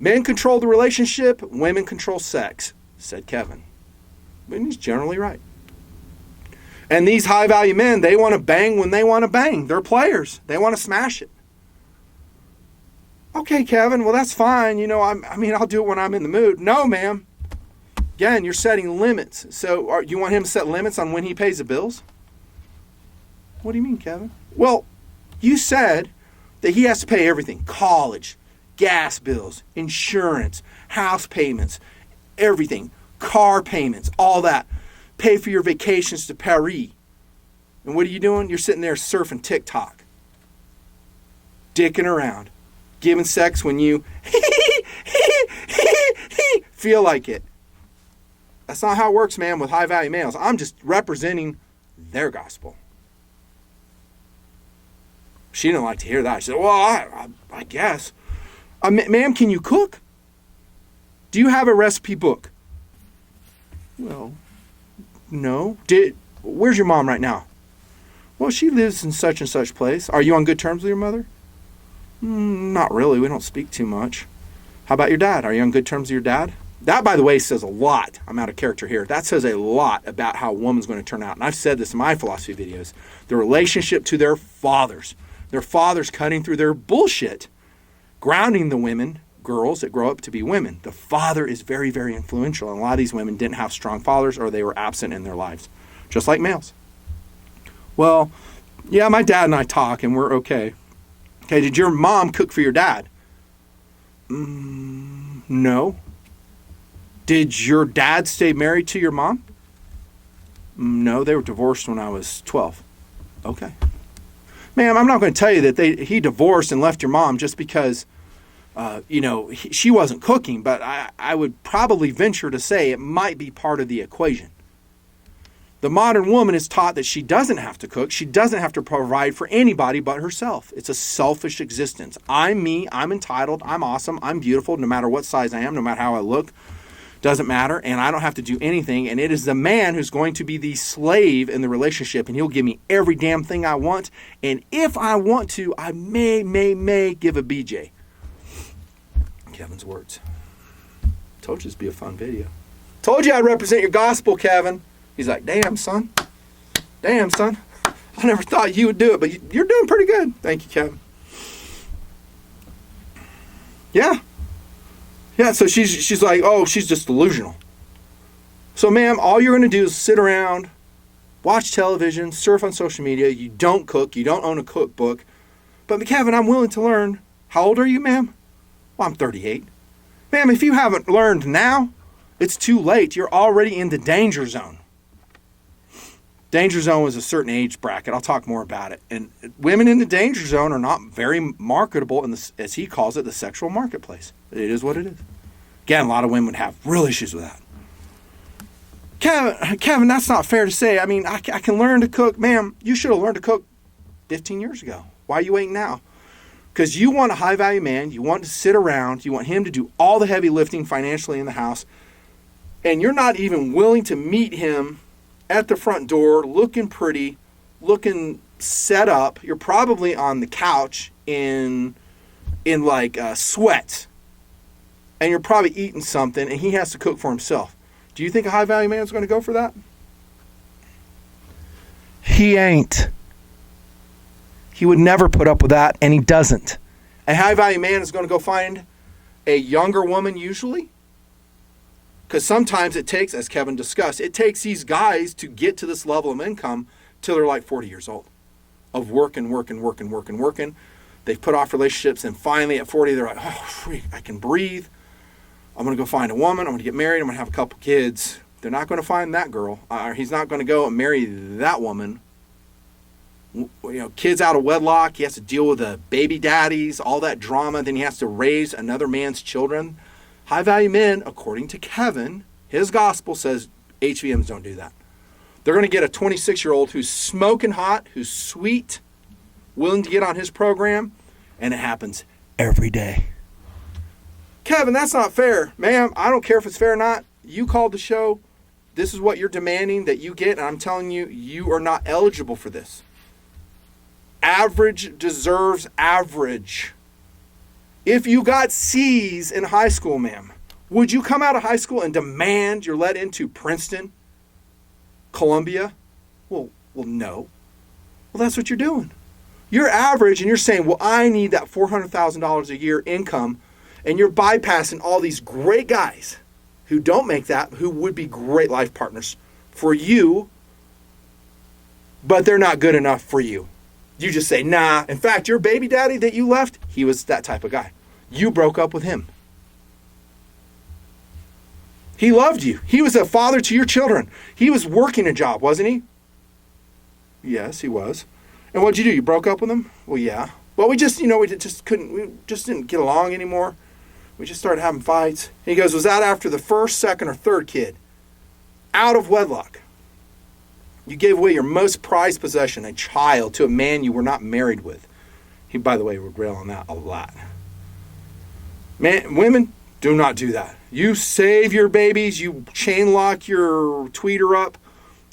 Men control the relationship, women control sex, said Kevin. And he's generally right. And these high-value men, they want to bang when they want to bang. They're players. They want to smash it. Okay, Kevin, well, that's fine. I'll do it when I'm in the mood. No, ma'am. Again, you're setting limits. So you want him to set limits on when he pays the bills? What do you mean, Kevin? Well, you said that he has to pay everything. College, gas bills, insurance, house payments, everything. Car payments, all that. Pay for your vacations to Paris. And what are you doing? You're sitting there surfing TikTok. Dicking around. Giving sex when you feel like it. That's not how it works, man, with high-value males. I'm just representing their gospel. She didn't like to hear that. She said, well, I guess. Ma'am, can you cook? Do you have a recipe book? Well, no. Where's your mom right now? Well, she lives in such and such place. Are you on good terms with your mother? Not really. We don't speak too much. How about your dad? Are you on good terms with your dad? That, by the way, says a lot. I'm out of character here. That says a lot about how a woman's going to turn out. And I've said this in my philosophy videos. The relationship to their fathers. Their fathers cutting through their bullshit. Grounding the women, girls that grow up to be women. The father is very, very influential. And a lot of these women didn't have strong fathers or they were absent in their lives. Just like males. Well, yeah, my dad and I talk and we're okay. Okay, did your mom cook for your dad? No. Did your dad stay married to your mom? No, they were divorced when I was 12. Okay. Ma'am, I'm not going to tell you that he divorced and left your mom just because, she wasn't cooking, but I would probably venture to say it might be part of the equation. The modern woman is taught that she doesn't have to cook. She doesn't have to provide for anybody but herself. It's a selfish existence. I'm me. I'm entitled. I'm awesome. I'm beautiful no matter what size I am, no matter how I look. Doesn't matter. And I don't have to do anything. And it is the man who's going to be the slave in the relationship. And he'll give me every damn thing I want. And if I want to, I may give a BJ. Kevin's words. Told you this would be a fun video. Told you I'd represent your gospel, Kevin. He's like, damn, son. Damn, son. I never thought you would do it, but you're doing pretty good. Thank you, Kevin. Yeah. Yeah, so she's like, oh, she's just delusional. So, ma'am, all you're going to do is sit around, watch television, surf on social media. You don't cook. You don't own a cookbook. But, Kevin, I'm willing to learn. How old are you, ma'am? Well, I'm 38. Ma'am, if you haven't learned now, it's too late. You're already in the danger zone. Danger zone is a certain age bracket. I'll talk more about it. And women in the danger zone are not very marketable in this, as he calls it, the sexual marketplace. It is what it is. Again, a lot of women would have real issues with that. Kevin, that's not fair to say. I mean, I can learn to cook. Ma'am, you should have learned to cook 15 years ago. Why are you waiting now? Because you want a high-value man. You want to sit around. You want him to do all the heavy lifting financially in the house. And you're not even willing to meet him at the front door, looking pretty, looking set up. You're probably on the couch in like sweats. And you're probably eating something, and he has to cook for himself. Do you think a high-value man is going to go for that? He ain't. He would never put up with that, and he doesn't. A high-value man is going to go find a younger woman usually. Because sometimes it takes, as Kevin discussed, it takes these guys to get to this level of income till they're like 40 years old. Of working. They've put off relationships, and finally at 40, they're like, oh, freak, I can breathe. I'm going to go find a woman. I'm going to get married. I'm going to have a couple kids. They're not going to find that girl. He's not going to go and marry that woman. You know, kids out of wedlock. He has to deal with the baby daddies, all that drama. Then he has to raise another man's children. High-value men, according to Kevin, his gospel says HVMs don't do that. They're going to get a 26-year-old who's smoking hot, who's sweet, willing to get on his program, and it happens every day. Kevin, that's not fair. Ma'am, I don't care if it's fair or not. You called the show. This is what you're demanding that you get, and I'm telling you, you are not eligible for this. Average deserves average. If you got C's in high school, ma'am, would you come out of high school and demand you're let into Princeton, Columbia? Well, no. Well, that's what you're doing. You're average, and you're saying, well, I need that $400,000 a year income, and you're bypassing all these great guys who don't make that, who would be great life partners for you, but they're not good enough for you. You just say, nah. In fact, your baby daddy that you left, he was that type of guy. You broke up with him. He loved you. He was a father to your children. He was working a job, wasn't he? Yes, he was. And what'd you do? You broke up with him? Well, yeah. Well, we just didn't get along anymore. We just started having fights. And he goes, was that after the first, second, or third kid? Out of wedlock. You gave away your most prized possession, a child, to a man you were not married with. He, by the way, would rail on that a lot. Man, women, do not do that. You save your babies. You chain lock your tweeter up.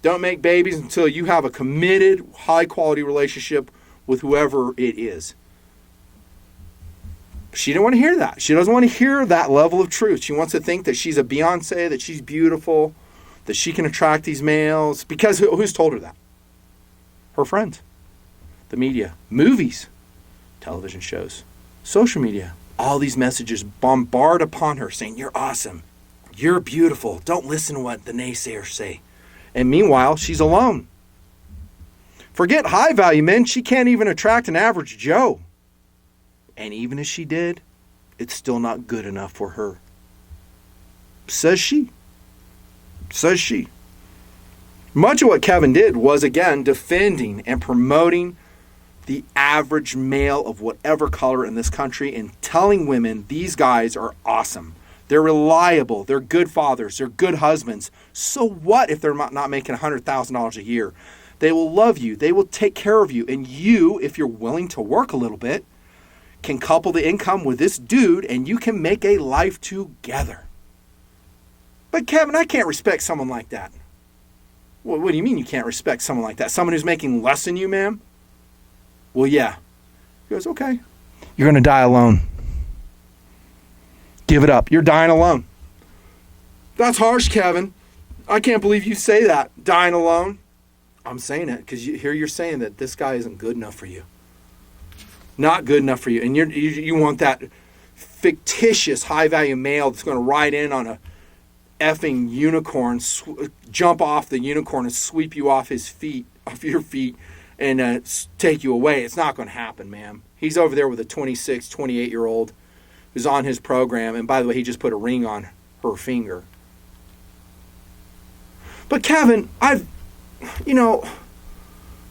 Don't make babies until you have a committed, high-quality relationship with whoever it is. She didn't want to hear that. She doesn't want to hear that level of truth. She wants to think that she's a Beyonce, that she's beautiful, that she can attract these males. Because who's told her that? Her friends. The media. Movies. Television shows. Social media. All these messages bombard upon her saying, you're awesome. You're beautiful. Don't listen to what the naysayers say. And meanwhile, she's alone. Forget high-value men. She can't even attract an average Joe. And even if she did, it's still not good enough for her. Says she. Says she. Much of what Kevin did was, again, defending and promoting the average male of whatever color in this country and telling women these guys are awesome. They're reliable. They're good fathers. They're good husbands. So what if they're not making $100,000 a year? They will love you. They will take care of you. And you, if you're willing to work a little bit, can couple the income with this dude and you can make a life together. But Kevin, I can't respect someone like that. Well, what do you mean you can't respect someone like that? Someone who's making less than you, ma'am? Well, yeah. He goes, okay. You're going to die alone. Give it up. You're dying alone. That's harsh, Kevin. I can't believe you say that. Dying alone. I'm saying it because here you're saying that this guy isn't good enough for you. Not good enough for you. And you want that fictitious high-value male that's going to ride in on a effing unicorn, jump off the unicorn and sweep you off your feet, and take you away. It's not going to happen, ma'am. He's over there with a 26, 28-year-old who's on his program. And by the way, he just put a ring on her finger. But Kevin,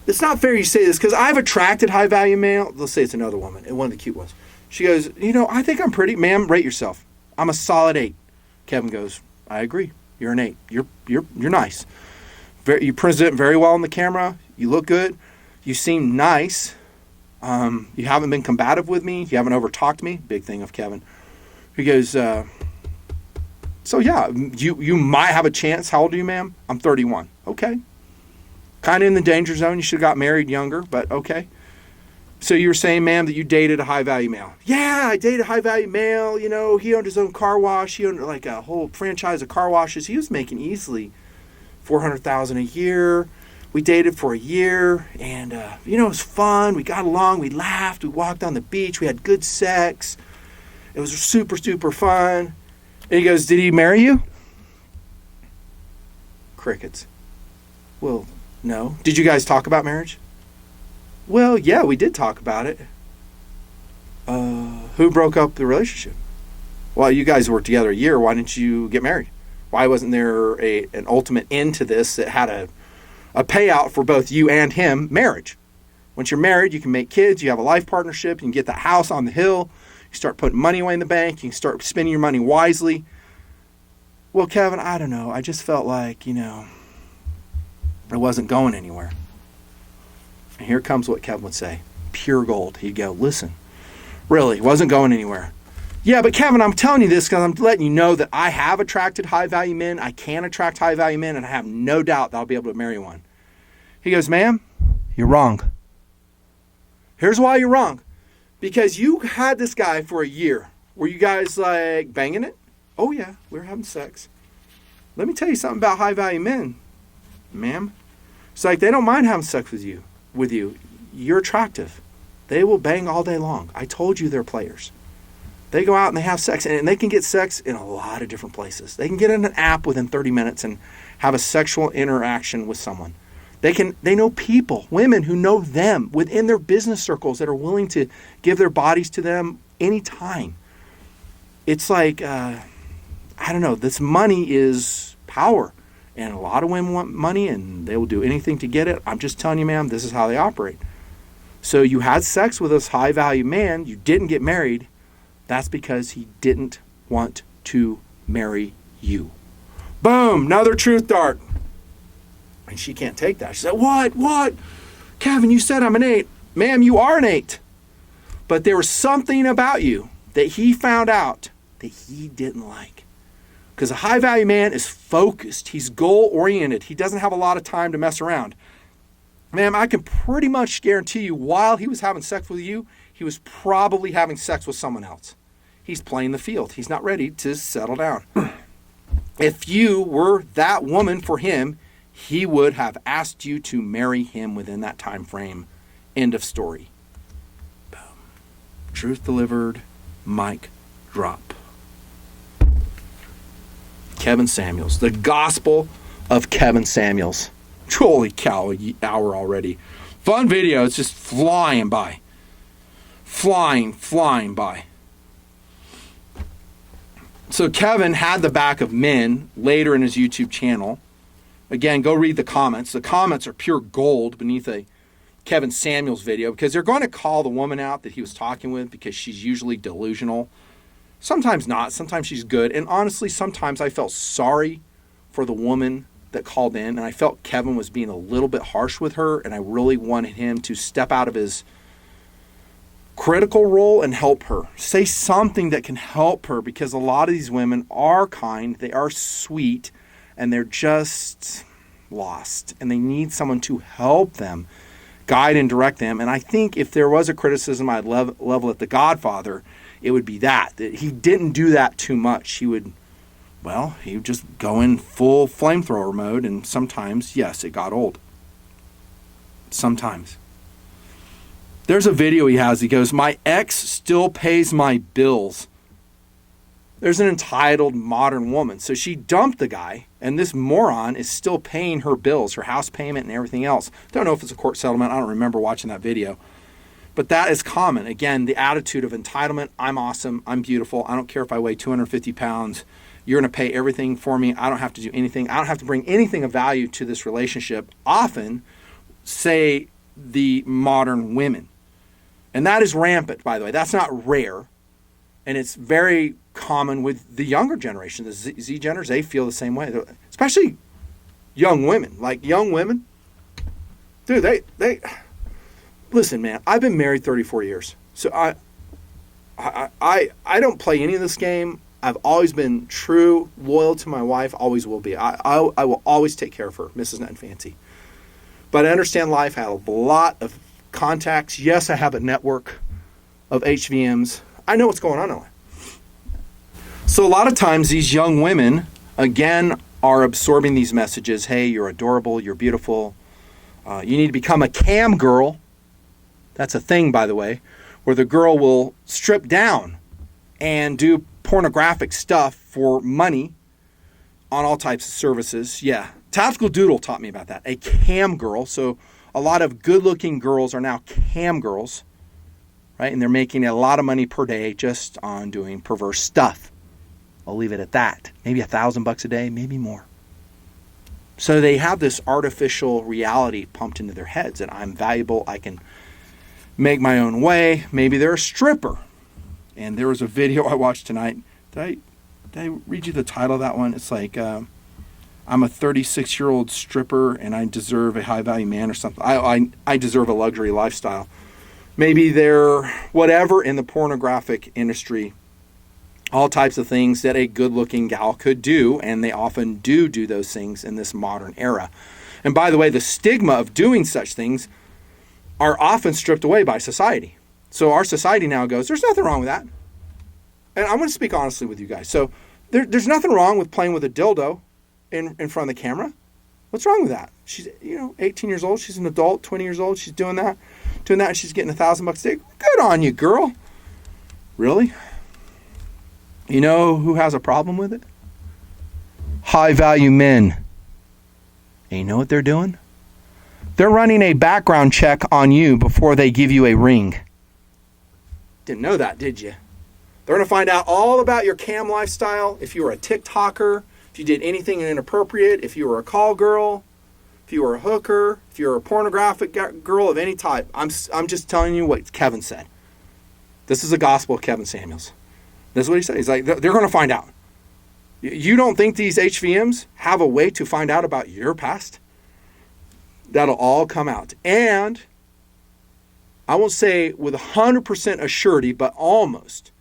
it's not fair you say this because I've attracted high-value male. Let's say it's another woman, and one of the cute ones. She goes, I think I'm pretty. Ma'am, rate yourself. I'm a solid 8. Kevin goes, I agree. You're an 8. You're nice. You present very well on the camera. You look good. You seem nice. You haven't been combative with me. You haven't overtalked me. Big thing of Kevin. He goes, so yeah, you might have a chance. How old are you, ma'am? I'm 31. Okay. Kind of in the danger zone. You should have got married younger, but okay. So you were saying, ma'am, that you dated a high-value male. Yeah, I dated a high-value male. He owned his own car wash. He owned like a whole franchise of car washes. He was making easily $400,000 a year. We dated for a year, and, it was fun. We got along. We laughed. We walked on the beach. We had good sex. It was super, super fun. And he goes, did he marry you? Crickets. Well, no. Did you guys talk about marriage? Well, yeah, we did talk about it. Who broke up the relationship? Well, you guys were together a year. Why didn't you get married? Why wasn't there an ultimate end to this that had a payout for both you and him? Marriage. Once you're married, you can make kids. You have a life partnership. You can get that house on the hill. You start putting money away in the bank. You can start spending your money wisely. Well, Kevin, I don't know. I just felt like, it wasn't going anywhere. And here comes what Kevin would say. Pure gold. He'd go, listen, really, it wasn't going anywhere. Yeah, but Kevin, I'm telling you this because I'm letting you know that I have attracted high-value men. I can attract high-value men, and I have no doubt that I'll be able to marry one. He goes, ma'am, you're wrong. Here's why you're wrong. Because you had this guy for a year. Were you guys like banging it? Oh, yeah, we were having sex. Let me tell you something about high-value men, ma'am. It's like they don't mind having sex with you. You're attractive. They will bang all day long. I told you they're players. They go out and they have sex, and they can get sex in a lot of different places. They can get in an app within 30 minutes and have a sexual interaction with someone. They know people, women who know them within their business circles that are willing to give their bodies to them anytime. It's like, I don't know, this money is power. And a lot of women want money, and they will do anything to get it. I'm just telling you, ma'am, this is how they operate. So you had sex with this high-value man. You didn't get married. That's because he didn't want to marry you. Boom, another truth dart. And she can't take that. She said, what? Kevin, you said I'm an 8. Ma'am, you are an 8. But there was something about you that he found out that he didn't like. Because a high-value man is focused. He's goal-oriented. He doesn't have a lot of time to mess around. Ma'am, I can pretty much guarantee you while he was having sex with you, he was probably having sex with someone else. He's playing the field. He's not ready to settle down. If you were that woman for him, he would have asked you to marry him within that time frame. End of story. Boom. Truth delivered. Mic drop. Kevin Samuels. The gospel of Kevin Samuels. Holy cow, hour already. Fun video. It's just flying by. Flying by. So Kevin had the back of men later in his YouTube channel. Again, go read the comments. The comments are pure gold beneath a Kevin Samuels video because they're going to call the woman out that he was talking with because she's usually delusional. Sometimes not. Sometimes she's good. And honestly, sometimes I felt sorry for the woman that called in, and I felt Kevin was being a little bit harsh with her, and I really wanted him to step out of his critical role and help her. Say something that can help her, because a lot of these women are kind, they are sweet, and they're just lost, and they need someone to help them, guide and direct them. And I think if there was a criticism I'd level at the Godfather, it would be that he didn't do that too much. He would just go in full flamethrower mode, and sometimes, yes, it got old. Sometimes. There's a video he has. He goes, "My ex still pays my bills." There's an entitled modern woman. So she dumped the guy, and this moron is still paying her bills, her house payment and everything else. Don't know if it's a court settlement. I don't remember watching that video. But that is common. Again, the attitude of entitlement. I'm awesome. I'm beautiful. I don't care if I weigh 250 pounds. You're going to pay everything for me. I don't have to do anything. I don't have to bring anything of value to this relationship. Often, say the modern women. And that is rampant, by the way. That's not rare. And it's very common with the younger generation. The Z Geners, they feel the same way. Especially young women. Like young women. Dude, they listen, man, I've been married 34 years. So I don't play any of this game. I've always been true, loyal to my wife, always will be. I will always take care of her, Mrs. Nut and Fancy. But I understand life. I have a lot of contacts. Yes, I have a network of HVMs. I know what's going on in life. So a lot of times these young women, again, are absorbing these messages. Hey, you're adorable. You're beautiful. You need to become a cam girl. That's a thing, by the way, where the girl will strip down and do pornographic stuff for money on all types of services. Yeah. Tactical Doodle taught me about that. A cam girl. So a lot of good-looking girls are now cam girls, right? And they're making a lot of money per day just on doing perverse stuff. I'll leave it at that. Maybe $1,000 a day, maybe more. So they have this artificial reality pumped into their heads that I'm valuable, I can make my own way. Maybe they're a stripper. And there was a video I watched tonight. Did I read you the title of that one? It's like, I'm a 36-year-old stripper and I deserve a high-value man or something. I deserve a luxury lifestyle. Maybe they're whatever in the pornographic industry. All types of things that a good-looking gal could do, and they often do those things in this modern era. And by the way, the stigma of doing such things are often stripped away by society. So our society now goes, there's nothing wrong with that. And I'm going to speak honestly with you guys. So there's nothing wrong with playing with a dildo in front of the camera. What's wrong with that? She's 18 years old. She's an adult, 20 years old. She's doing that, and she's getting $1,000 a day. Good on you, girl. Really? You know who has a problem with it? High-value men. And you know what they're doing? They're running a background check on you before they give you a ring. Didn't know that, did you? They're going to find out all about your cam lifestyle. If you were a TikToker, if you did anything inappropriate, if you were a call girl, if you were a hooker, if you were a pornographic girl of any type. I'm just telling you what Kevin said. This is the gospel of Kevin Samuels. This is what he said. He's like, they're going to find out. You don't think these HVMs have a way to find out about your past? That'll all come out. And I won't say with 100% assurity, but almost.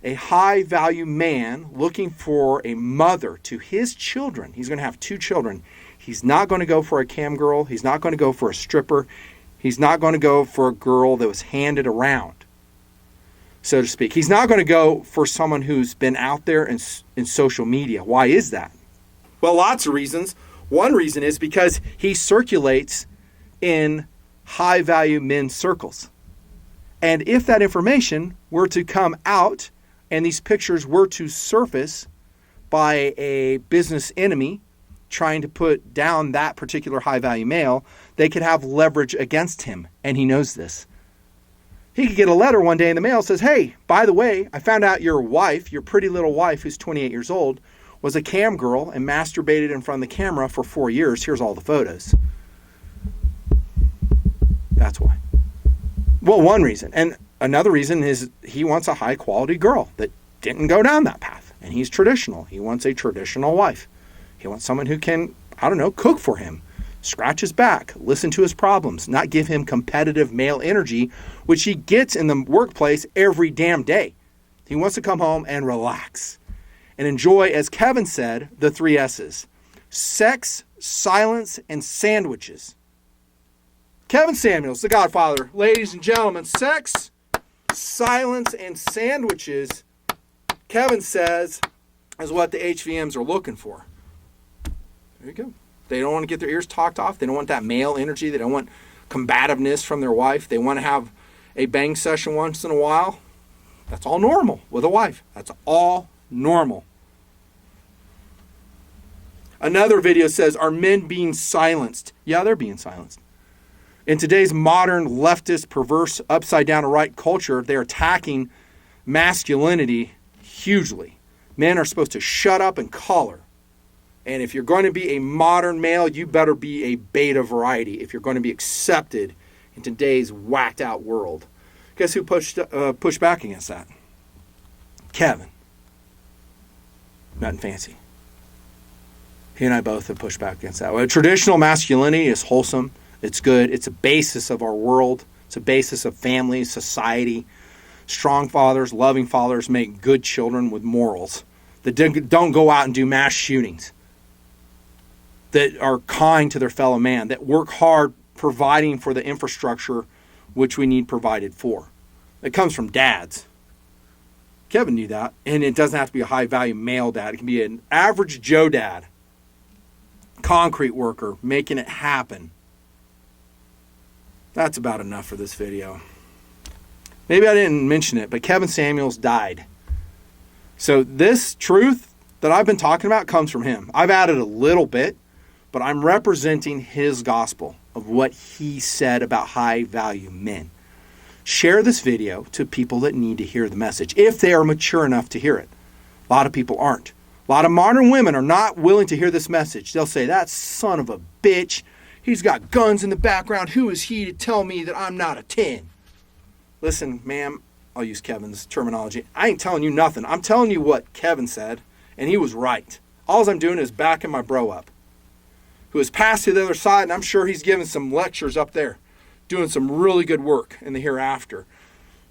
A high-value man looking for a mother to his children. He's going to have 2 children. He's not going to go for a cam girl. He's not going to go for a stripper. He's not going to go for a girl that was handed around, so to speak. He's not going to go for someone who's been out there in social media. Why is that? Well, lots of reasons. One reason is because he circulates in high-value men's circles. And if that information were to come out and these pictures were to surface by a business enemy trying to put down that particular high-value male, they could have leverage against him, and he knows this. He could get a letter one day in the mail that says, hey, by the way, I found out your wife, your pretty little wife who's 28 years old, was a cam girl and masturbated in front of the camera for 4 years. Here's all the photos. That's why. Well, one reason. And another reason is he wants a high-quality girl that didn't go down that path. And he's traditional. He wants a traditional wife. He wants someone who can, cook for him, scratch his back, listen to his problems, not give him competitive male energy, which he gets in the workplace every damn day. He wants to come home and relax and enjoy, as Kevin said, the 3 S's: sex, silence, and sandwiches. Kevin Samuels, the Godfather. Ladies and gentlemen, sex, silence, and sandwiches, Kevin says, is what the HVMs are looking for. There you go. They don't want to get their ears talked off. They don't want that male energy. They don't want combativeness from their wife. They want to have a bang session once in a while. That's all normal with a wife. That's all normal. Another video says, are men being silenced? Yeah, they're being silenced. In today's modern, leftist, perverse, upside-down right culture, they're attacking masculinity hugely. Men are supposed to shut up and collar. And if you're going to be a modern male, you better be a beta variety if you're going to be accepted in today's whacked-out world. Guess who pushed back against that? Kevin. Nothing fancy. He and I both have pushed back against that. Well, traditional masculinity is wholesome. It's good. It's a basis of our world. It's a basis of family, society. Strong fathers, loving fathers make good children with morals that don't go out and do mass shootings, that are kind to their fellow man, that work hard providing for the infrastructure which we need provided for. It comes from dads. Kevin knew that. And it doesn't have to be a high-value male dad. It can be an average Joe dad, concrete worker, making it happen. That's about enough for this video. Maybe I didn't mention it, but Kevin Samuels died. So this truth that I've been talking about comes from him. I've added a little bit, but I'm representing his gospel of what he said about high-value men. Share this video to people that need to hear the message, if they are mature enough to hear it. A lot of people aren't. A lot of modern women are not willing to hear this message. They'll say, that son of a bitch, he's got guns in the background. Who is he to tell me that I'm not a 10? Listen, ma'am, I'll use Kevin's terminology. I ain't telling you nothing. I'm telling you what Kevin said, and he was right. All I'm doing is backing my bro up, who has passed to the other side, and I'm sure he's giving some lectures up there, doing some really good work in the hereafter.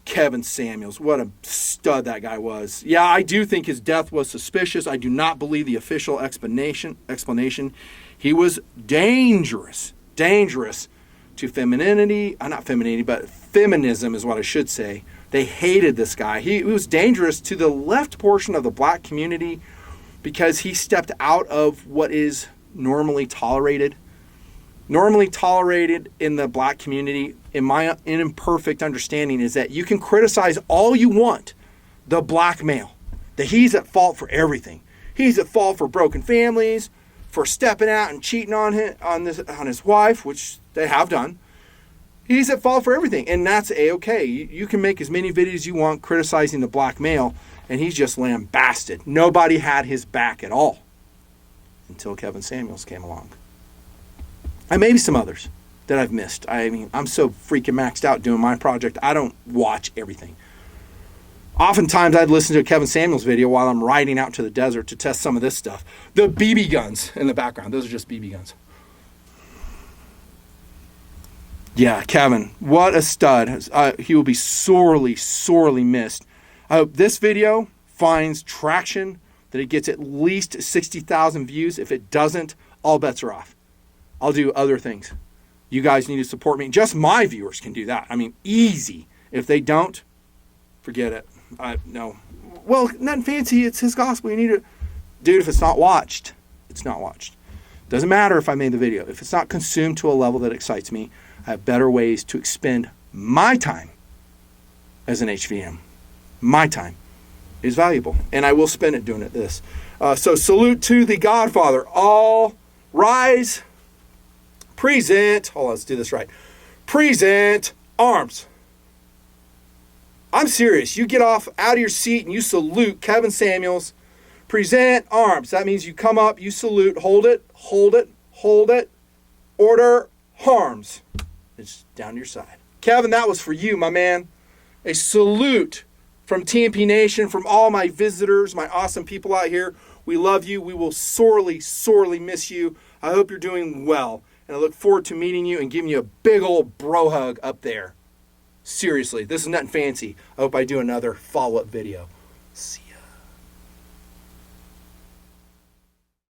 Kevin Samuels, what a stud that guy was. Yeah, I do think his death was suspicious. I do not believe the official explanation. He was dangerous to femininity. Not femininity, but feminism is what I should say. They hated this guy. He was dangerous to the left portion of the black community because he stepped out of what is normally tolerated. Normally tolerated in the black community, in my imperfect understanding, is that you can criticize all you want the black male, that he's at fault for everything. He's at fault for broken families, for stepping out and cheating on his wife, which they have done. He's at fault for everything, and that's A-okay. You can make as many videos you want criticizing the black male, and he's just lambasted. Nobody had his back at all until Kevin Samuels came along. And maybe some others that I've missed. I mean, I'm so freaking maxed out doing my project, I don't watch everything. Oftentimes, I'd listen to a Kevin Samuels video while I'm riding out to the desert to test some of this stuff. The BB guns in the background, those are just BB guns. Yeah, Kevin, what a stud. He will be sorely, sorely missed. I hope this video finds traction, that it gets at least 60,000 views. If it doesn't, all bets are off. I'll do other things. You guys need to support me. Just my viewers can do that. I mean, easy. If they don't, forget it. No. Well, nothing fancy. It's his gospel. You need to... Dude, if it's not watched, it's not watched. Doesn't matter if I made the video. If it's not consumed to a level that excites me, I have better ways to expend my time as an HVM. My time is valuable, and I will spend it doing this. So salute to the Godfather. All rise. Present. Hold on, let's do this right. Present arms. I'm serious. You get off out of your seat and you salute Kevin Samuels. Present arms. That means you come up, you salute, hold it, hold it, hold it. Order arms. It's down to your side. Kevin, that was for you, my man. A salute from TMP Nation, from all my visitors, my awesome people out here, we love you. We will sorely, sorely miss you. I hope you're doing well. And I look forward to meeting you and giving you a big old bro hug up there. Seriously, this is nothing fancy. I hope I do another follow-up video.